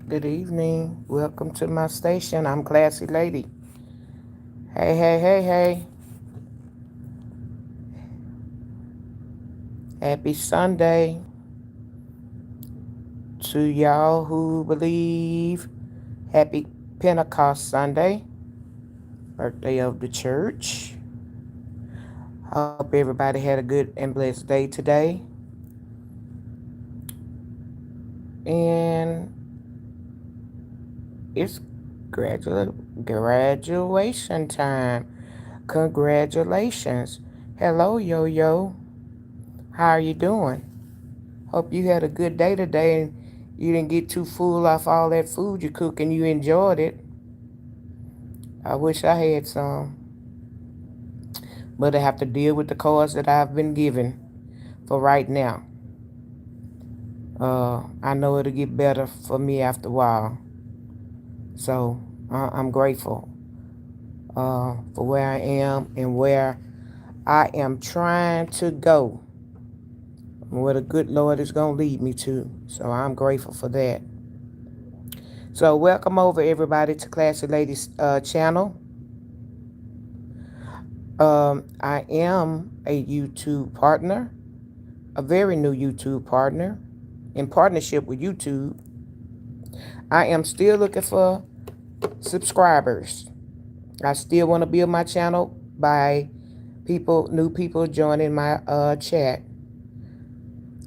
Good evening. Welcome to my station. I'm Classy Lady. Hey, hey, hey, hey. Happy Sunday to y'all who believe. Happy Pentecost Sunday, birthday of the church. Hope everybody had a good and blessed day today. And it's graduation time. Congratulations. Hello, Yo-Yo. How are you doing? Hope you had a good day today and you didn't get too full off all that food you cooked and you enjoyed it. I wish I had some. But I have to deal with the cards that I've been given for right now. I know it'll get better for me after a while. So I'm grateful for where I am and where I am trying to go. And where the good Lord is going to lead me to. So I'm grateful for that. So welcome over everybody to Classy Ladies channel. I am a YouTube partner, a very new YouTube partner, in partnership with YouTube. I am still looking for subscribers. I still want to build my channel by new people joining my chat.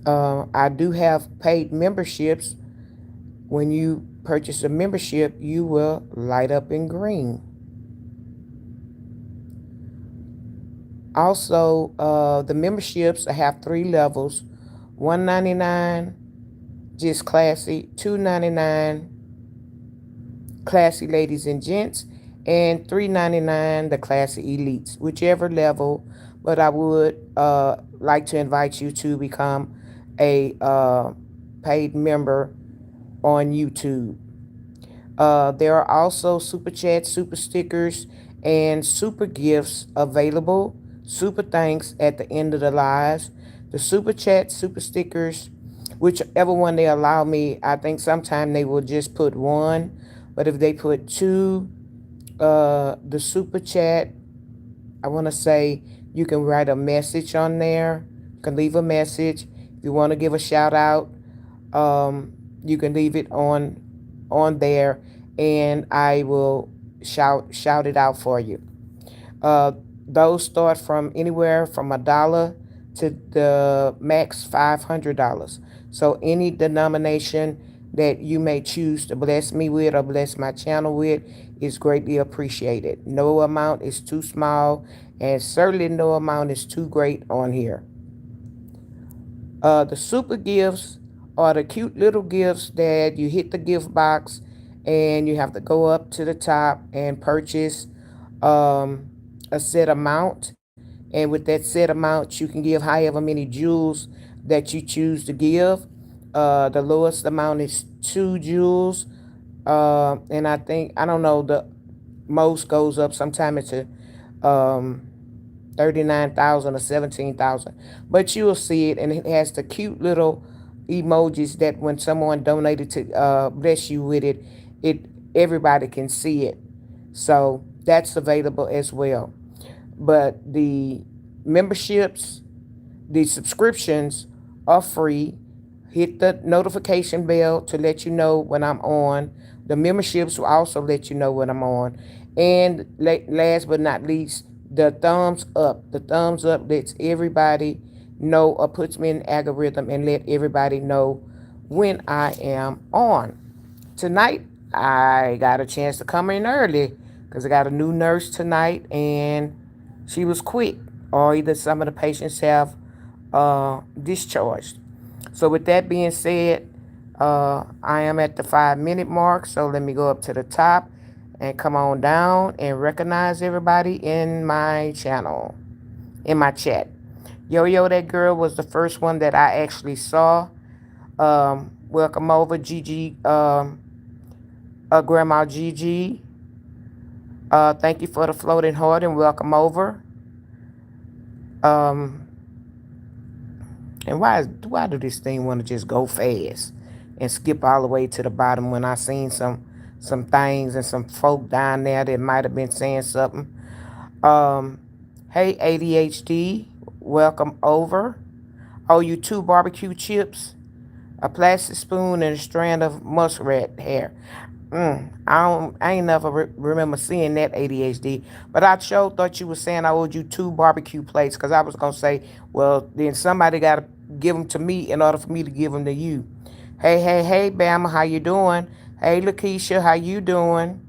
I do have paid memberships. When you purchase a membership, you will light up in green. Also, the memberships have 3 levels: $1.99, just classy; $2.99, classy ladies and gents; and $3.99, the classy elites. Whichever level, but I would like to invite you to become a paid member on YouTube. There are also super chats, super stickers, and super gifts available. Super thanks at the end of the lives. The super chats, super stickers, whichever one they allow me. I think sometimes they will just put one, but if they put 2, the super chat, I want to say you can write a message on there. You can leave a message. If you want to give a shout out, you can leave it on there, and I will shout it out for you. Those start from anywhere from $1 to the max $500. So any denomination that you may choose to bless me with or bless my channel with is greatly appreciated. No amount is too small, and certainly no amount is too great on here. The super gifts are the cute little gifts that you hit the gift box and you have to go up to the top and purchase a set amount. And with that set amount, you can give however many jewels that you choose to give. The lowest amount is 2 jewels. And I don't know, the most goes up. Sometimes it's a 39,000 or 17,000. But you'll see it, and it has the cute little emojis that when someone donated to bless you with it, everybody can see it. So that's available as well. But the memberships, the subscriptions are free. Hit the notification bell to let you know when I'm on. The memberships will also let you know when I'm on. And last but not least, the thumbs up. The thumbs up lets everybody know or puts me in algorithm and let everybody know when I am on. Tonight, I got a chance to come in early because I got a new nurse tonight and she was quick, or either some of the patients have discharged. So, with that being said, I am at the 5 minute mark. So, let me go up to the top and come on down and recognize everybody in my channel, in my chat. Yo Yo, that girl was the first one that I actually saw. Welcome over, Gigi, Grandma Gigi. Thank you for the floating heart and welcome over. Um, and why do this thing want to just go fast and skip all the way to the bottom when I seen some things and some folk down there that might have been saying something. Um, hey ADHD, welcome over. Oh, you 2 barbecue chips, a plastic spoon, and a strand of muskrat hair. I ain't never remember seeing that ADHD. But I sure thought you were saying I owed you 2 barbecue plates, because I was gonna say, well, then somebody gotta give them to me in order for me to give them to you. Hey, Bama, how you doing? Hey, Lakeisha, how you doing?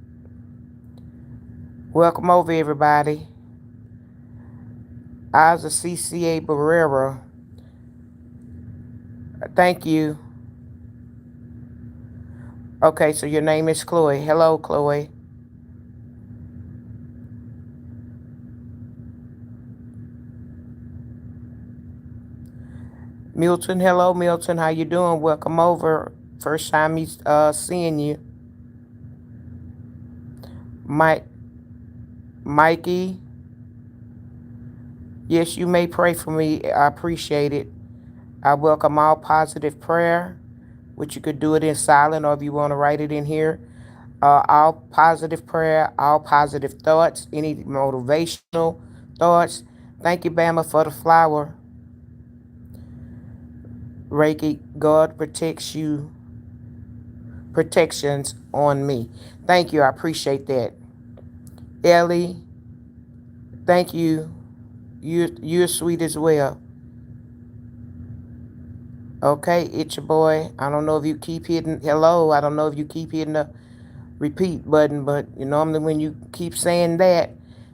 Welcome over, everybody. I was a CCA Barrera. Thank you. Okay, so your name is Chloe. Hello, Chloe. Milton, hello, Milton. How you doing? Welcome over. First time me seeing you. Mike, Mikey. Yes, you may pray for me. I appreciate it. I welcome all positive prayer, which you could do it in silent, or if you want to write it in here. All positive prayer, all positive thoughts, any motivational thoughts. Thank you, Bama, for the flower. Reiki, God protects you. Protections on me. Thank you. I appreciate that. Ellie, thank you. You're sweet as well. Okay, it's your boy. I don't know if you keep hitting hello. I don't know if you keep hitting the repeat button, but normally when you keep saying that,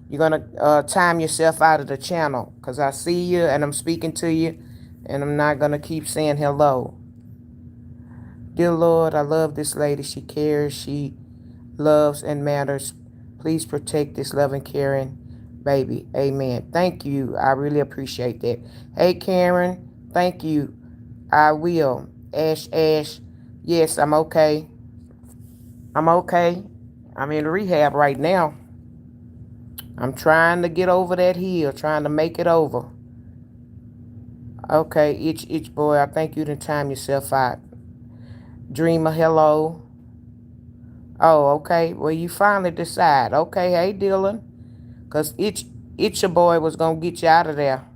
you're gonna time yourself out of the channel, because I see you and I'm speaking to you, and I'm not gonna keep saying hello. Dear Lord, I love this lady. She cares. She loves and matters. Please protect this loving, caring baby. Amen. Thank you. I really appreciate that. Hey, Karen. Thank you. I will. Ash. Yes, I'm okay. I'm okay. I'm in rehab right now. I'm trying to get over that hill, trying to make it over. Okay, itch boy, I think you done time yourself out. Dreamer, hello. Oh, okay. Well, you finally decide. Okay, hey, Dylan. Because itch your boy was going to get you out of there.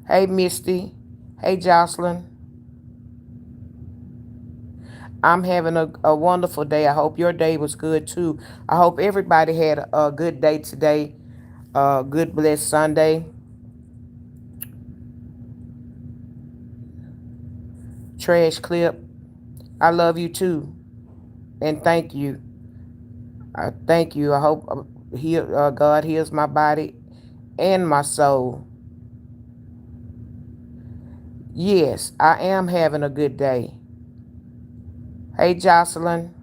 Hey, Misty. Hey, Jocelyn. I'm having a wonderful day. I hope your day was good, too. I hope everybody had a good day today. Good blessed Sunday. Trash clip. I love you, too. And thank you. Thank you. I hope God heals my body and my soul. Yes, I am having a good day. Hey, Jocelyn.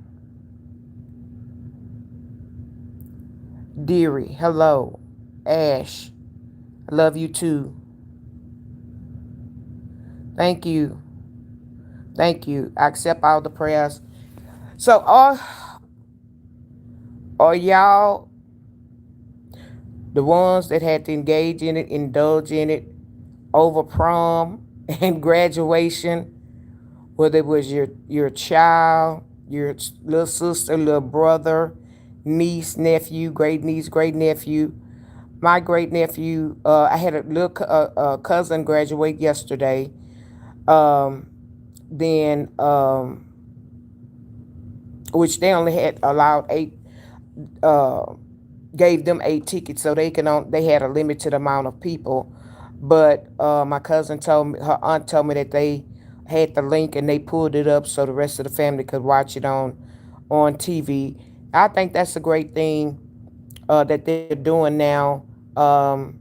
Deary, hello. Ash, I love you too. Thank you. Thank you. I accept all the prayers. So, are y'all the ones that had to engage in it, indulge in it, over prom and graduation, whether it was your child, your little sister, little brother, niece, nephew, great niece, great nephew. My great nephew, I had a little cousin graduate yesterday. Um, then, which they only had allowed 8, uh, gave them 8 tickets, so they had a limited amount of people. But my cousin told me, her aunt told me that they had the link and they pulled it up so the rest of the family could watch it on TV. I think that's a great thing that they're doing now. Um,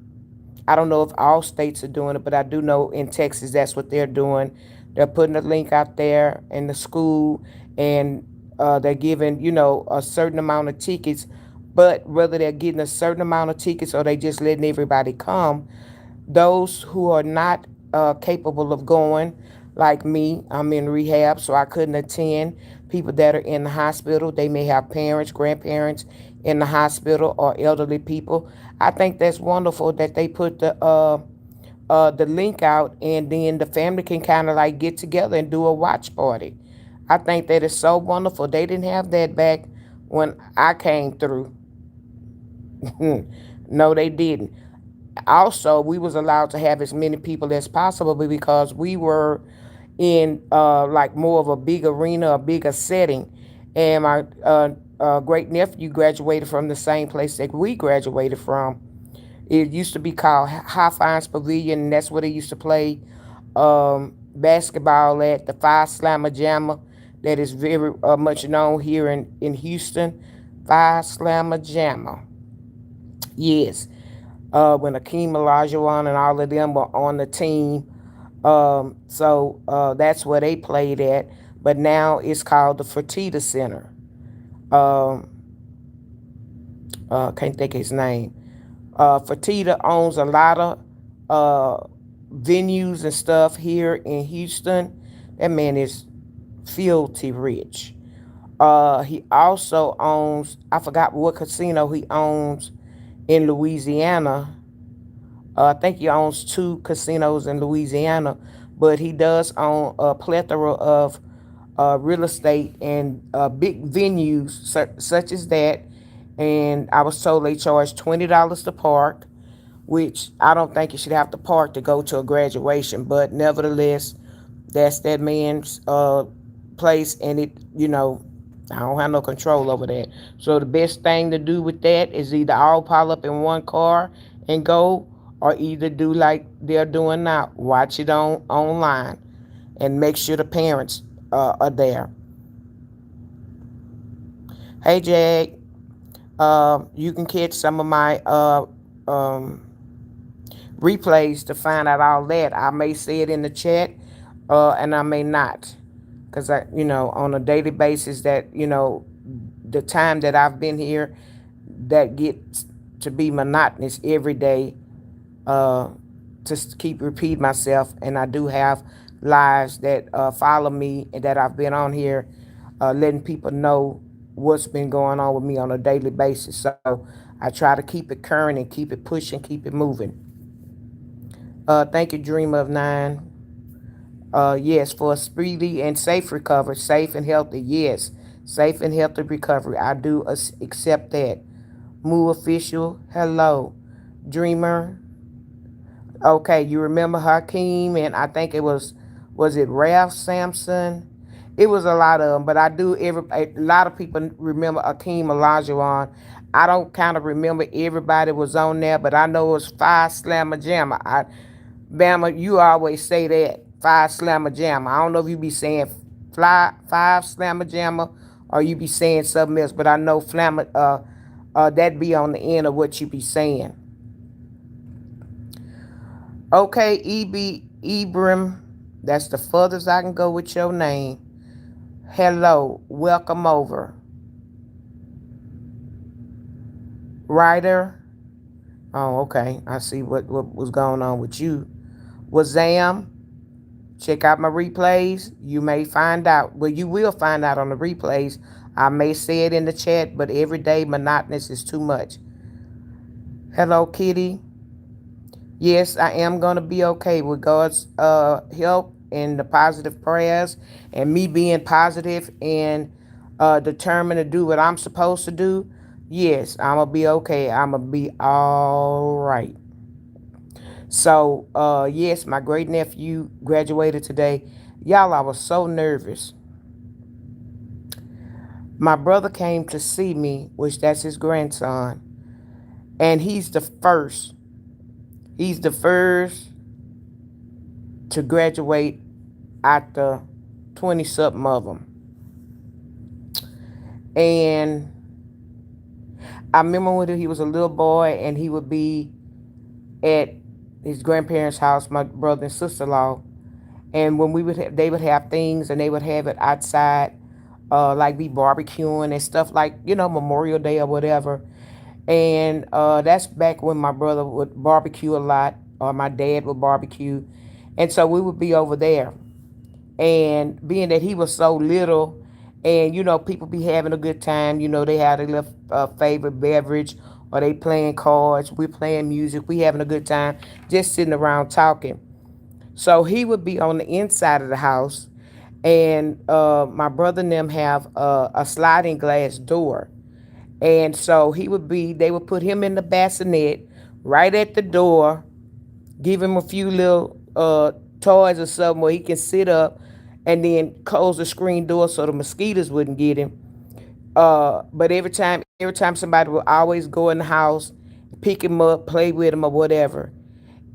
I don't know if all states are doing it, but I do know in Texas that's what they're doing. They're putting a link out there in the school, and they're giving a certain amount of tickets. But whether they're getting a certain amount of tickets or they just letting everybody come, those who are not capable of going, like me, I'm in rehab, so I couldn't attend. People that are in the hospital, they may have parents, grandparents in the hospital, or elderly people. I think that's wonderful that they put the link out, and then the family can kind of like get together and do a watch party. I think that is so wonderful. They didn't have that back when I came through. No, they didn't. Also, we was allowed to have as many people as possible because we were in like more of a big arena, a bigger setting. And my great nephew graduated from the same place that we graduated from. It used to be called High Fines Pavilion, and that's where they used to play basketball at, the Five Slammer Jammer, that is very much known here in Houston. Five Slammer Jammer. Yes. When Akeem Olajuwon and all of them were on the team. So that's where they played at. But now it's called the Fertitta Center. Um, can't think of his name. Fertitta owns a lot of uh, venues and stuff here in Houston. That man is filthy rich. He also owns, I forgot what casino he owns in Louisiana. I think he owns two casinos in Louisiana, but he does own a plethora of real estate and big venues such as that. And I was told they charge $20 to park, which I don't think you should have to park to go to a graduation, but nevertheless, that's that man's place, and I don't have no control over that. So the best thing to do with that is either all pile up in one car and go, or either do like they're doing now, watch it on online, and make sure the parents are there. Hey, Jag, you can catch some of my um, replays to find out all that. I may say it in the chat, and I may not, because on a daily basis, that the time that I've been here, that gets to be monotonous every day. Uh, to keep repeat myself, and I do have lives that follow me and that I've been on here, letting people know what's been going on with me on a daily basis. So I try to keep it current and keep it pushing, keep it moving. Thank you, Dreamer of Nine. Yes, for a speedy and safe recovery, safe and healthy. Yes, safe and healthy recovery. I do accept that. Moo official. Hello, Dreamer. Okay, you remember Hakeem, and I think was it Ralph Sampson? It was a lot of them, but I do a lot of people remember Hakeem Olajuwon. I don't kind of remember everybody was on there, but I know it was Five Slammer Jammer. Bama, you always say that Five Slammer Jammer. I don't know if you be saying Five Slammer Jammer or you be saying something else, but I know Flammer that be on the end of what you be saying. Okay, E.B. Ibram, that's the furthest I can go with your name. Hello, welcome over. Ryder, oh, okay, I see what was going on with you. Wazam, check out my replays. You may find out, well, you will find out on the replays. I may say it in the chat, but every day monotonous is too much. Hello, Kitty. Yes, I am going to be okay with God's help and the positive prayers and me being positive and determined to do what I'm supposed to do. Yes, I'm going to be okay. I'm going to be all right. So, yes, my great nephew graduated today. Y'all, I was so nervous. My brother came to see me, which that's his grandson, and he's the first to graduate after 20 something of them. And I remember when he was a little boy and he would be at his grandparents' house, my brother and sister-in-law. And when they would have things and they would have it outside, like be barbecuing and stuff like, Memorial Day or whatever. And that's back when my brother would barbecue a lot, or my dad would barbecue. And so we would be over there. And being that he was so little, and people be having a good time, they had a little favorite beverage, or they playing cards, we playing music, we having a good time, just sitting around talking. So he would be on the inside of the house, and my brother and them have a sliding glass door. And so they would put him in the bassinet right at the door, give him a few little toys or something where he can sit up, and then close the screen door so the mosquitoes wouldn't get him. But every time somebody would always go in the house, pick him up, play with him or whatever.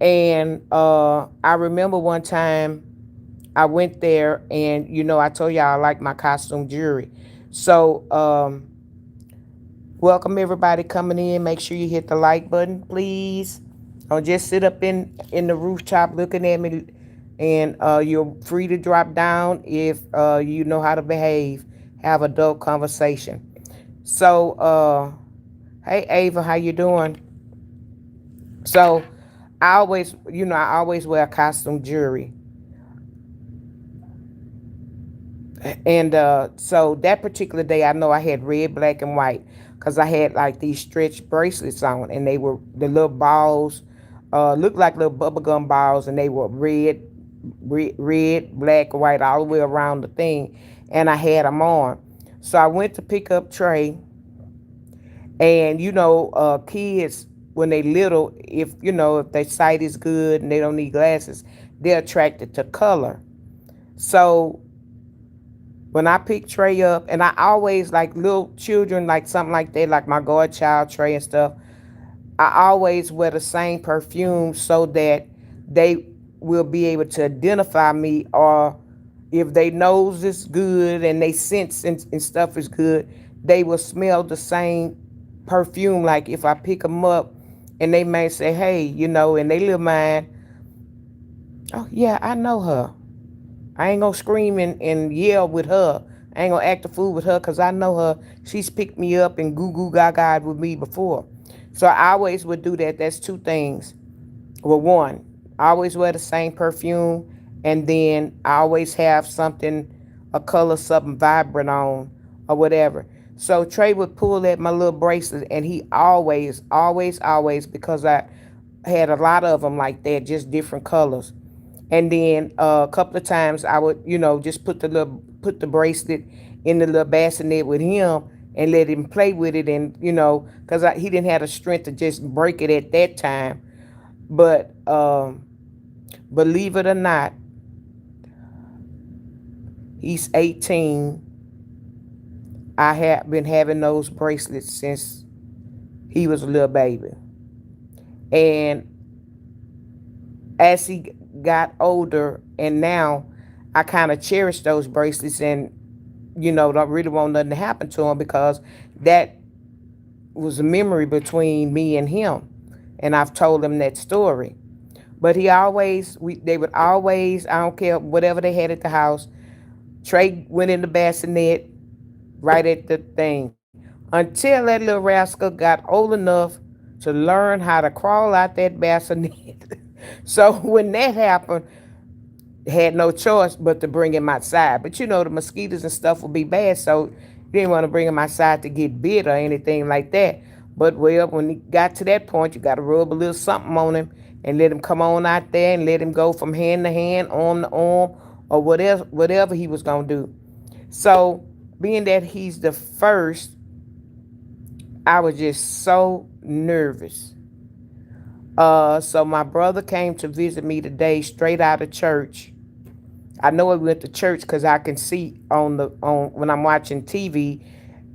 And I remember one time I went there, and I told y'all I like my costume jewelry. So welcome everybody coming in. Make sure you hit the like button, please. Don't just sit up in the rooftop looking at me. And you're free to drop down if you know how to behave. Have adult conversation. So, hey Ava, how you doing? So, I always wear costume jewelry. And so that particular day, I know I had red, black, and white because I had like these stretch bracelets on, and they were the little balls, looked like little bubblegum balls, and they were red, black, white, all the way around the thing, and I had them on. So I went to pick up Trey, and kids when they little, if their sight is good and they don't need glasses, they're attracted to color. So when I pick Trey up, and I always like little children, like something like that, like my godchild Trey and stuff, I always wear the same perfume so that they will be able to identify me, or if they nose is good and they sense and stuff is good, they will smell the same perfume. Like if I pick them up and they may say, hey, and they little mind, oh yeah, I know her. I ain't gonna scream and yell with her. I ain't gonna act a fool with her because I know her. She's picked me up and goo goo gaga with me before. So I always would do that. That's two things. Well, one, I always wear the same perfume, and then I always have something, a color, something vibrant on, or whatever. So Trey would pull at my little bracelet, and he always, because I had a lot of them like that, just different colors. And then a couple of times I would, just put the bracelet in the little bassinet with him and let him play with it, and because he didn't have the strength to just break it at that time. But believe it or not, he's 18. I have been having those bracelets since he was a little baby, and as he got older, and now I kind of cherish those bracelets, and don't really want nothing to happen to him, because that was a memory between me and him, and I've told him that story. But they would always, I don't care whatever they had at the house, Trey went in the bassinet right at the thing, until that little rascal got old enough to learn how to crawl out that bassinet. So when that happened, had no choice but to bring him outside. But the mosquitoes and stuff would be bad, so you didn't want to bring him outside to get bit or anything like that. But well, when he got to that point, you got to rub a little something on him and let him come on out there and let him go from hand to hand, arm to arm, or whatever he was gonna do. So being that he's the first, I was just so nervous. So my brother came to visit me today, straight out of church. I know he went to church because I can see on when I'm watching TV,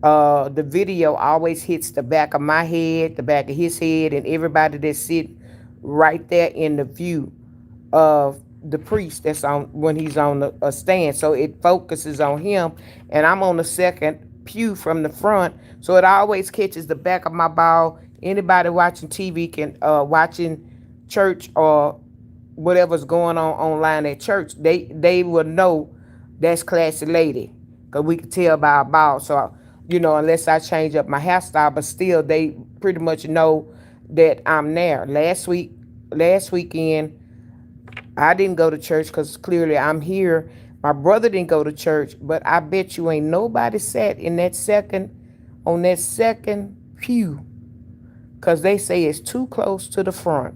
the video always hits the back of my head, the back of his head, and everybody that sit right there in the view of the priest that's on when he's on a stand, so it focuses on him, and I'm on the second pew from the front, so it always catches the back of my ball. Anybody watching TV can watching church or whatever's going on online at church, they will know that's classy lady, because we can tell by our ball. So unless I change up my hairstyle, but still they pretty much know that I'm there. Last weekend I didn't go to church because clearly I'm here. My brother didn't go to church, but I bet you ain't nobody sat in that second pew, because they say it's too close to the front.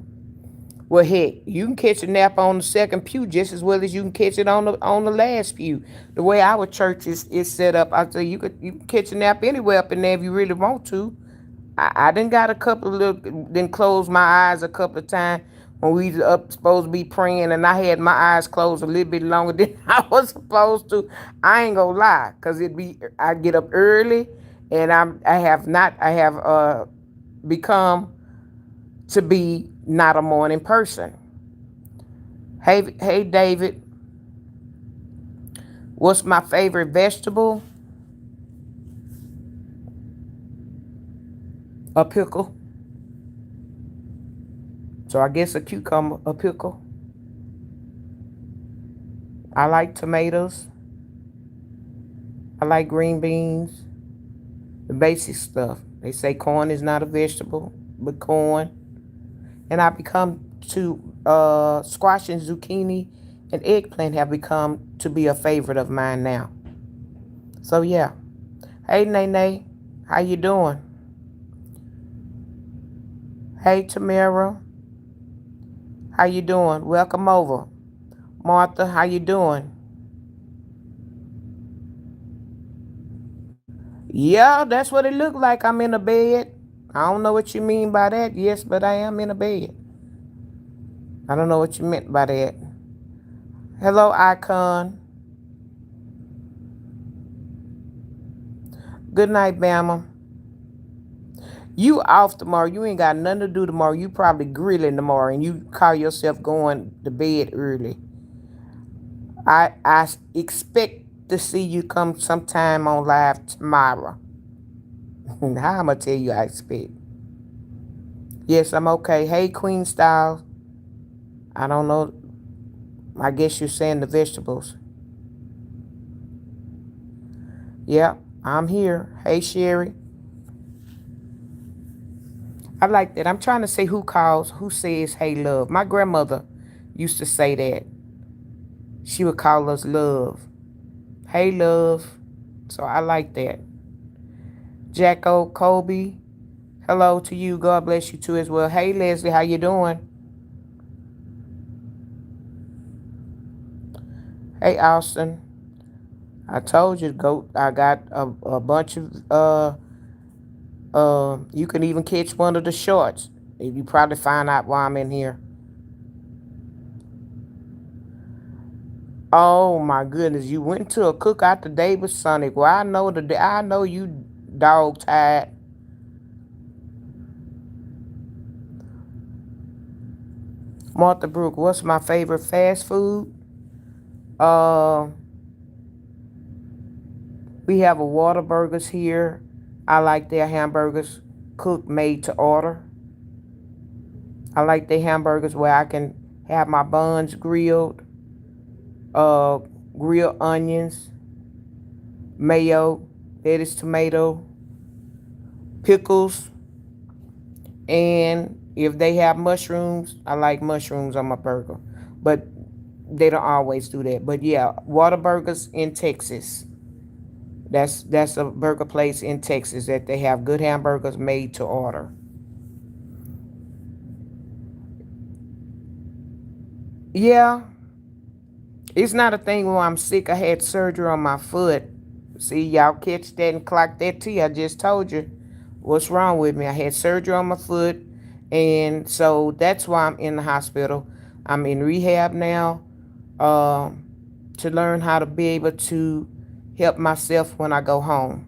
Well, heck, you can catch a nap on the second pew just as well as you can catch it on the last pew. The way our church is set up, I say you can catch a nap anywhere up in there if you really want to. I done got a couple of little, then closed my eyes a couple of times when we was up supposed to be praying, and I had my eyes closed a little bit longer than I was supposed to. I ain't gonna lie, cause I get up early, and I have become to be not a morning person. Hey David, what's my favorite vegetable? A pickle. So I guess a cucumber, a pickle. I like tomatoes. I like green beans. The basic stuff. They say corn is not a vegetable, but corn. And I become to squash and zucchini and eggplant have become to be a favorite of mine now. So yeah. Hey Nene, how you doing? Hey Tamara, how you doing? Welcome over. Martha, how you doing? Yeah, that's what it looked like. I'm in a bed. I don't know what you mean by that. Yes, but I am in a bed. I don't know what you meant by that. Hello, Icon. Good night, Bama. You off tomorrow. You ain't got nothing to do tomorrow. You probably grilling tomorrow, and you call yourself going to bed early. I expect to see you come sometime on live tomorrow. How I'm gonna tell you I expect. Yes, I'm okay. Hey, Queen Style. I don't know. I guess you're saying the vegetables. Yeah, I'm here. Hey, Sherry. I like that. I'm trying to say who says hey, love. My grandmother used to say that. She would call us love. Hey, love. So I like that. Jacko, Kobe. Hello to you. God bless you too as well. Hey, Leslie, how you doing? Hey, Austin. I told you to go. I got a bunch of you can even catch one of the shorts. You probably find out why I'm in here. Oh my goodness, you went to a cookout today with Sonic. Well, I know you dog tired. Martha Brooke, what's my favorite fast food? Uh, we have a Whataburgers here. I like their hamburgers cooked made to order. I like their hamburgers where I can have my buns grilled, uh, grilled onions, mayo, lettuce, tomato, pickles, and if they have mushrooms, I like mushrooms on my burger. But they don't always do that. But yeah, Whataburgers in Texas. That's a burger place in Texas that they have good hamburgers made to order. Yeah, it's not a thing when I'm sick. I had surgery on my foot. See, y'all catch that and clock that too. I just told you what's wrong with me. I had surgery on my foot, and so that's why I'm in the hospital. I'm in rehab now, um, to learn how to be able to help myself when I go home.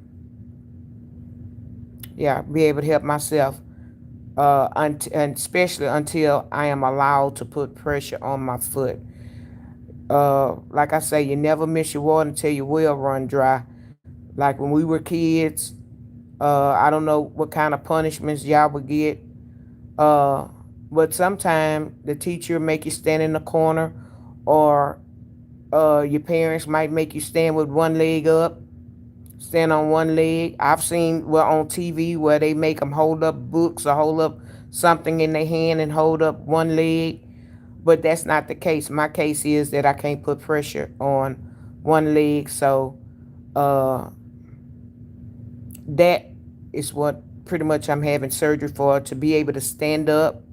Yeah, be able to help myself, and especially until I am allowed to put pressure on my foot. Like I say, you never miss your water until your well run dry. Like when we were kids, I don't know what kind of punishments y'all would get. Uh, but sometimes the teacher make you stand in the corner, or your parents might make you stand with one leg up, stand on one leg. I've seen well on TV where they make them hold up books or hold up something in their hand and hold up one leg, but that's not the case. My case is that I can't put pressure on one leg, so uh, that is what pretty much I'm having surgery for, to be able to stand up.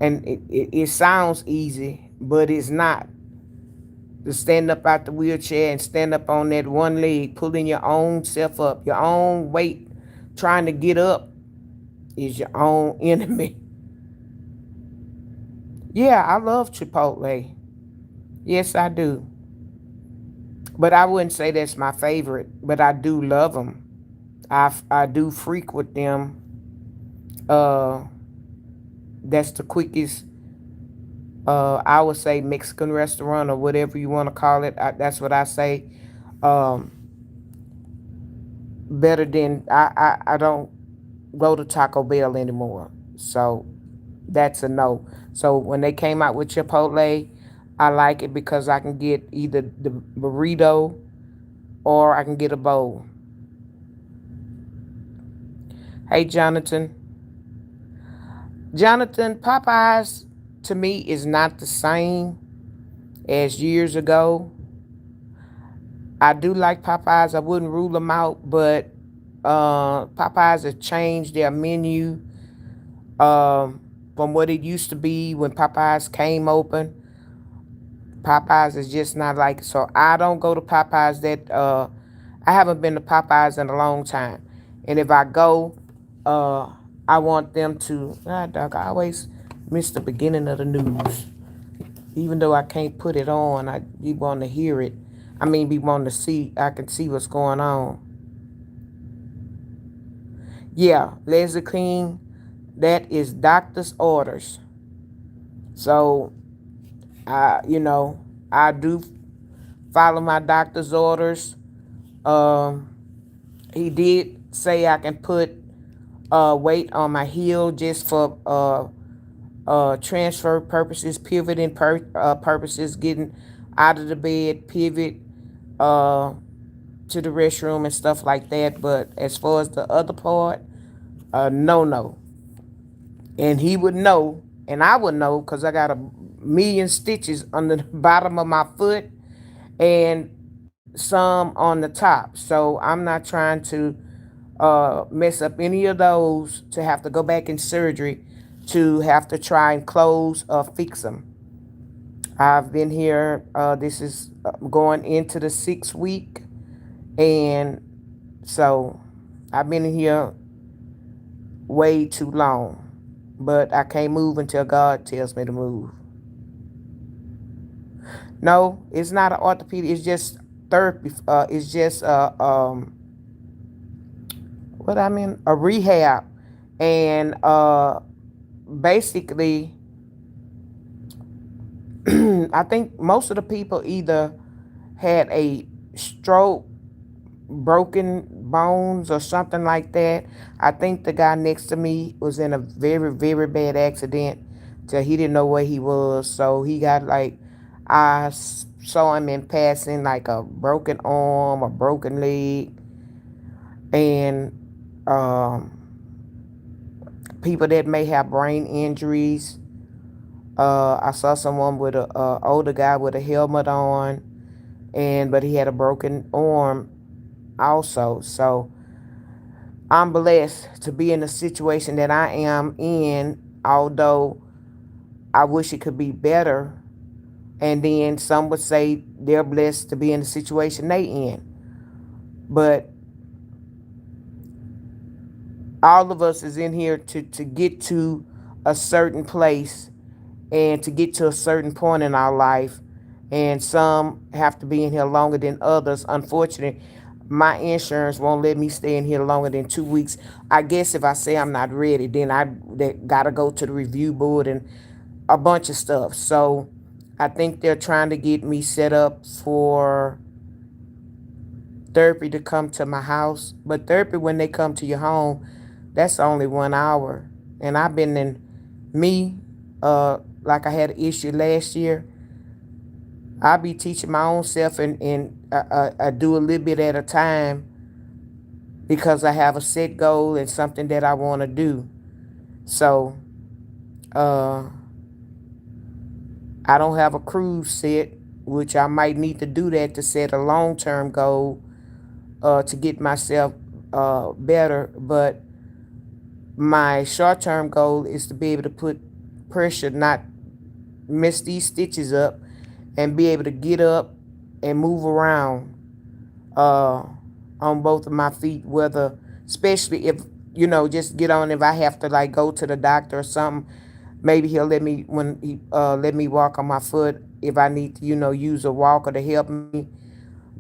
And it sounds easy, but it's not. To stand up out the wheelchair and stand up on that one leg, pulling your own self up, your own weight, trying to get up is your own enemy. Yeah, I love Chipotle. Yes, I do. But I wouldn't say that's my favorite, but I do love them. I do frequent them. Uh, that's the quickest, I would say, Mexican restaurant or whatever you want to call it. That's what I say. Um, better than I don't go to Taco Bell anymore. So that's a no. So when they came out with Chipotle, I like it because I can get either the burrito or I can get a bowl. Hey, Jonathan. Jonathan, Popeyes to me is not the same as years ago. I do like Popeyes. I wouldn't rule them out, but Popeyes have changed their menu um, from what it used to be when Popeyes came open. Popeyes is just not like, so I don't go to Popeyes that I haven't been to Popeyes in a long time. And if I go, uh I want them to dog, I always miss the beginning of the news. Even though I can't put it on, I be want to hear it. I mean be wanting to see, I can see what's going on. Yeah, Leslie King, that is doctor's orders. So I do follow my doctor's orders. Um, he did say I can put weight on my heel just for transfer purposes, pivoting purposes, getting out of the bed, pivot uh, to the restroom and stuff like that. But as far as the other part, no, no. And he would know, and I would know because I got a million stitches on the bottom of my foot and some on the top. So I'm not trying to mess up any of those to have to go back in surgery to have to try and close or fix them. I've been here, this is going into the 6th week, and so I've been here way too long. But I can't move until God tells me to move. No, it's not an orthopedic. It's just therapy. It's just what I mean, a rehab, and basically, I think most of the people either had a stroke, broken bones, or something like that. I think the guy next to me was in a very, very bad accident till he didn't know where he was. So he got like, I saw him in passing, like a broken arm, a broken leg, and um, people that may have brain injuries. I saw someone with a older guy with a helmet on, and but he had a broken arm also. So I'm blessed to be in the situation that I am in, although I wish it could be better. And then some would say they're blessed to be in the situation they in. But all of us is in here to get to a certain place and to get to a certain point in our life. And some have to be in here longer than others. Unfortunately, my insurance won't let me stay in here longer than 2 weeks. I guess if I say I'm not ready, then I gotta go to the review board and a bunch of stuff. So I think they're trying to get me set up for therapy to come to my house. But therapy, when they come to your home, that's only 1 hour. And I've been in me, like I had an issue last year. I be teaching my own self, and I do a little bit at a time because I have a set goal and something that I want to do. So uh, I don't have a cruise set, which I might need to do that to set a long term goal to get myself better. But my short term goal is to be able to put pressure, not mess these stitches up, and be able to get up and move around uh, on both of my feet, whether, especially if, just get on if I have to like go to the doctor or something. Maybe he'll let me when he let me walk on my foot if I need to, use a walker to help me.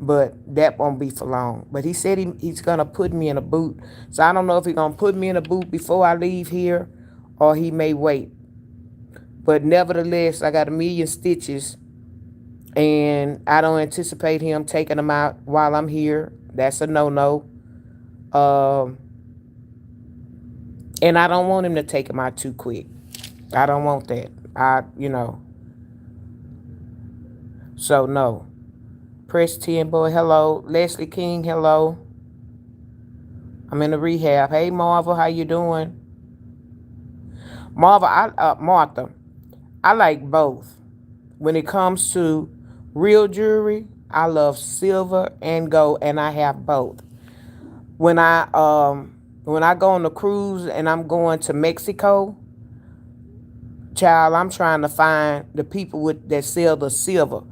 But that won't be for long. But he said he's gonna put me in a boot. So I don't know if he's gonna put me in a boot before I leave here, or he may wait. But nevertheless, I got a million stitches, and I don't anticipate him taking them out while I'm here. That's a no-no. Um, and I don't want him to take them out too quick. I don't want that. So no. Press 10 boy, hello. Leslie King, hello. I'm in the rehab. Hey Marva, how you doing? Martha, I like both. When it comes to real jewelry, I love silver and gold, and I have both. When I go on the cruise and I'm going to Mexico, child, I'm trying to find the people that sell the silver.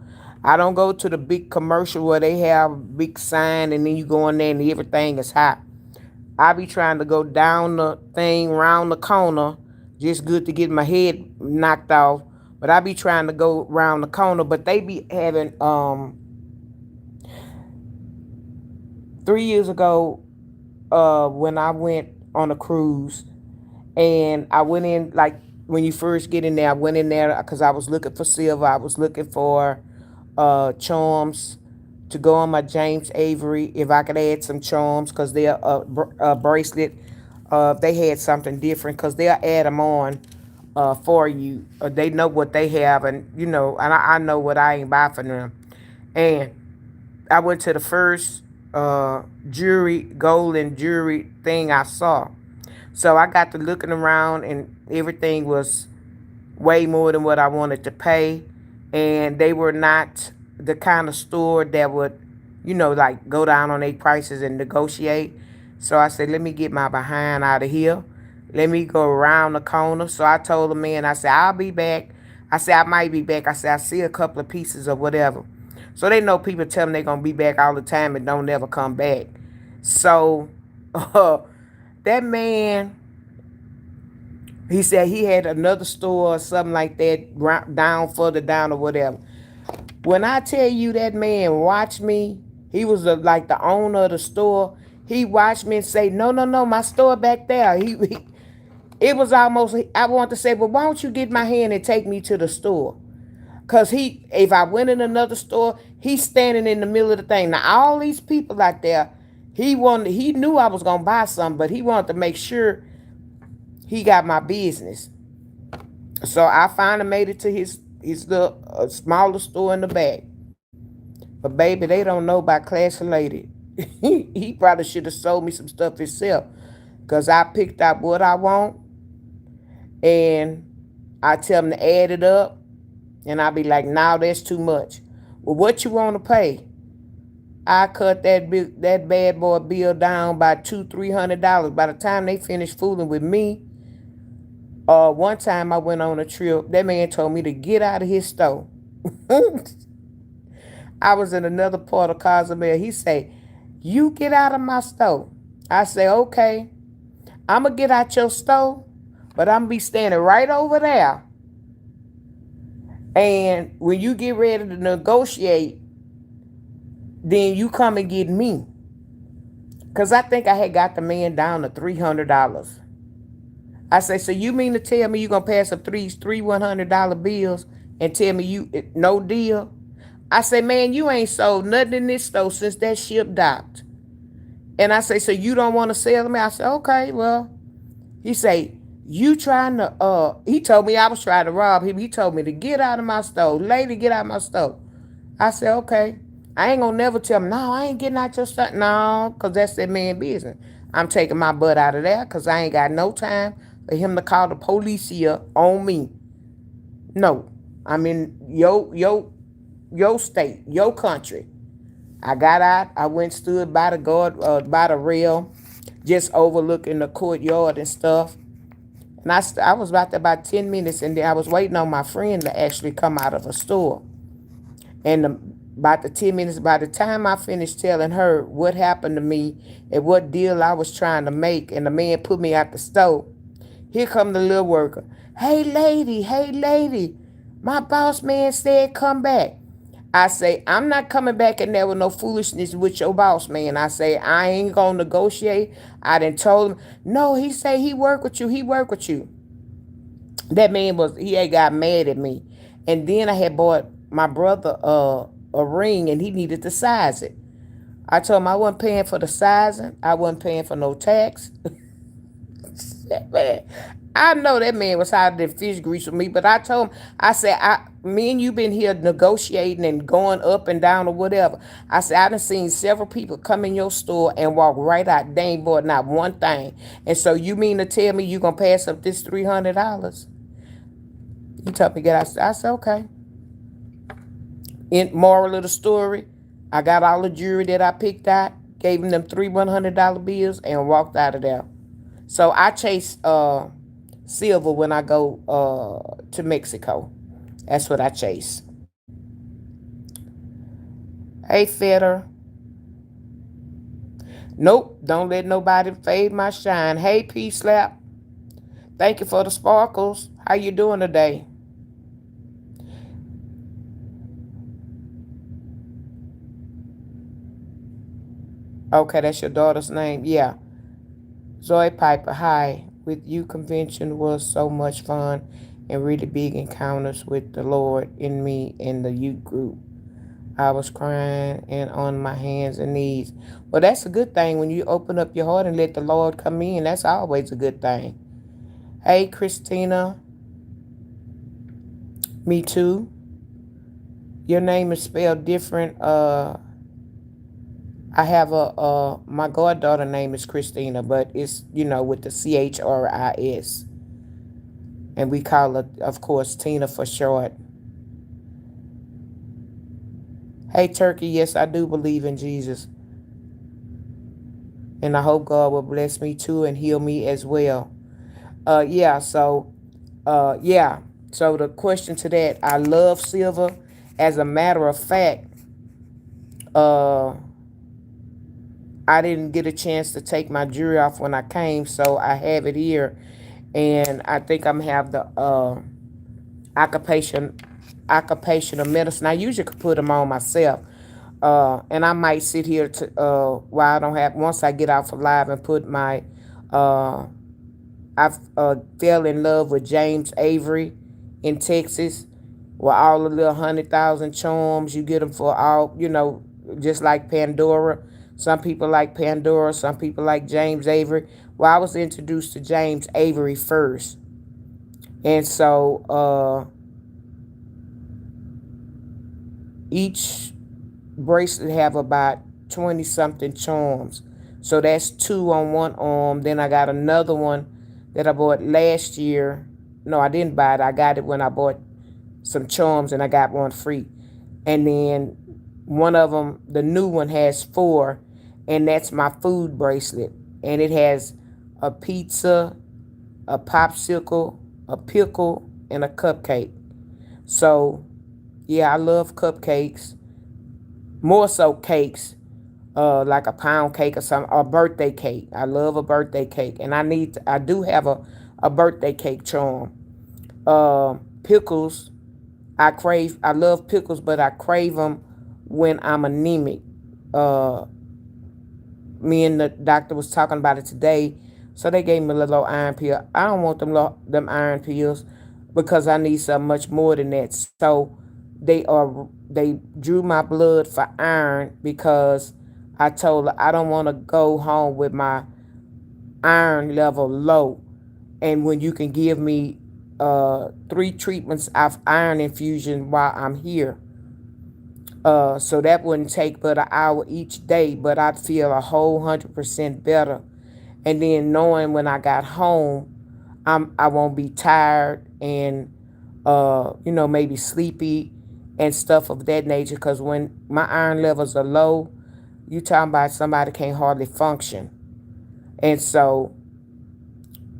I don't go to the big commercial where they have a big sign and then you go in there and everything is hot. I be trying to go down the thing, round the corner, just good to get my head knocked off. But I be trying to go round the corner, but they be having 3 years ago, when I went on a cruise, and I went in like when you first get in there. I went in there because I was looking for silver. I was looking for charms to go on my James Avery. If I could add some charms, because they're a bracelet. They had something different, because they'll add them on for you. They know what they have, and I know what I ain't buy for them. And I went to the first golden jewelry thing I saw. So I got to looking around, and everything was way more than what I wanted to pay. And they were not the kind of store that would, like go down on their prices and negotiate. So I said, let me get my behind out of here. Let me go around the corner. So I told the man, I said, I'll be back. I said, I might be back. I said, I see a couple of pieces of whatever. So they know people tell them they're going to be back all the time and don't never come back. So that man, he said he had another store or something like that down further down or whatever. When I tell you that man watched me, he was like the owner of the store. He watched me and say, no, no, no, my store back there. It was almost, I want to say, well, why don't you get my hand and take me to the store? Because if I went in another store, he's standing in the middle of the thing. Now, all these people out there, he knew I was going to buy something, but he wanted to make sure he got my business. So I finally made it to his little smaller store in the back. But baby, they don't know about Classy Lady. He probably should have sold me some stuff himself. Because I picked out what I want. And I tell him to add it up. And I be like, nah, that's too much. Well, what you want to pay? I cut that bad boy bill down by $200-300. By the time they finished fooling with me, one time I went on a trip. That man told me to get out of his store. I was in another part of Cozumel. He said, you get out of my store. I say, okay, I'm going to get out your store, but I'm going to be standing right over there. And when you get ready to negotiate, then you come and get me. Because I think I had got the man down to $300. I say, so you mean to tell me you're going to pass up three $100 bills? and tell me no deal. I say, man, you ain't sold nothing in this store since that ship docked. And I say, so you don't want to sell to me? I said, okay, well. He say, you trying to, he told me I was trying to rob him. He told me to get out of my store. Lady, get out of my store. I said, okay. I ain't gonna never tell him, no, I ain't getting out your stuff. No, because that's that man business. I'm taking my butt out of there because I ain't got no time for him to call the police here on me. No. I'm in your state, your country. I got out. I went stood by the guard, by the rail, just overlooking the courtyard and stuff. And I was about there about 10 minutes, and then I was waiting on my friend to actually come out of a store. And about the 10 minutes, by the time I finished telling her what happened to me and what deal I was trying to make, and the man put me out the store, here come the little worker. Hey lady, my boss man said come back. I say, I'm not coming back in there with no foolishness with your boss man. I say, I ain't gonna negotiate. I done told him, no, he say he work with you, he work with you. That man he had got mad at me. And then I had bought my brother a ring, and he needed to size it. I told him I wasn't paying for the sizing. I wasn't paying for no tax. Man, I know that man was hotter than fish grease with me, but I told him, I said, me and you been here negotiating and going up and down or whatever. I said, I done seen several people come in your store and walk right out. They ain't bought not one thing. And so you mean to tell me you gonna pass up this $300? He told me get out. I said, okay. In moral of the story, I got all the jewelry that I picked out, gave him them three $100 bills, and walked out of there. So I chase silver when I go to Mexico. That's what I chase. Hey, Fetter. Nope, don't let nobody fade my shine. Hey, P-Slap. Thank you for the sparkles. How you doing today? Okay, that's your daughter's name. Yeah. Zoe Piper, hi. With you convention was so much fun and really big encounters with the Lord in me in the youth group. I was crying and on my hands and knees. Well, that's a good thing when you open up your heart and let the Lord come in. That's always a good thing. Hey, Christina. Me too. Your name is spelled different. I have my goddaughter name is Christina, but it's, with the CHRIS. And we call her, of course, Tina for short. Hey, Turkey, yes, I do believe in Jesus. And I hope God will bless me too and heal me as well. Yeah, so, yeah. So the question to that, I love silver. As a matter of fact, I didn't get a chance to take my jewelry off when I came, so I have it here. And I think I'm have the occupational medicine. I usually could put them on myself. And I might sit here to while I don't have, once I get off of live and put my I fell in love with James Avery in Texas, with all the little 100,000 charms. You get them for all, just like Pandora. Some people like Pandora, some people like James Avery. Well, I was introduced to James Avery first. And so each bracelet have about 20 something charms. So that's two on one arm. Then I got another one that I bought last year. No, I didn't buy it. I got it when I bought some charms, and I got one free. And then one of them, the new one, has four, and that's my food bracelet. And it has a pizza, a popsicle, a pickle, and a cupcake. So, yeah, I love cupcakes. More so cakes, like a pound cake or something, or a birthday cake. I love a birthday cake, and I do have a birthday cake charm. Pickles, I love pickles, but I crave them when I'm anemic. Me and the doctor was talking about it today, so they gave me a little iron pill. I don't want them iron pills, because I need so much more than that. So they drew my blood for iron because I told her I don't want to go home with my iron level low. And when you can give me 3 treatments of iron infusion while I'm here. So that wouldn't take but an hour each day, but I'd feel a whole 100% better. And then knowing when I got home, I won't be tired and maybe sleepy and stuff of that nature. Because when my iron levels are low, you talking about somebody can't hardly function. And so,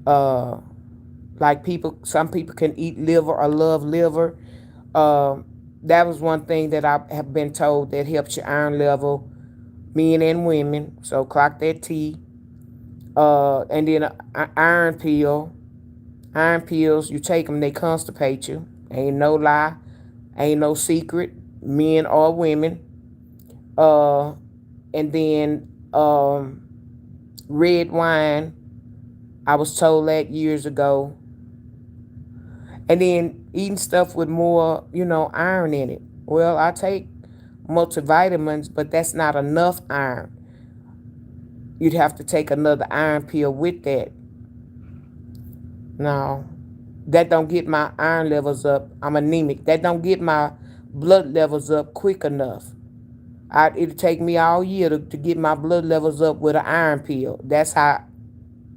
uh, like some people can eat liver or love liver. Uh, that was one thing that I have been told that helps your iron level, men and women. So clock that T. And then an iron pill. Iron pills, you take them, they constipate you. Ain't no lie, ain't no secret, men or women. Uh, and then red wine. I was told that years ago. And then eating stuff with more, iron in it. Well, I take multivitamins, but that's not enough iron. You'd have to take another iron pill with that. No, that don't get my iron levels up. I'm anemic. That don't get my blood levels up quick enough. It'll take me all year to get my blood levels up with an iron pill. That's how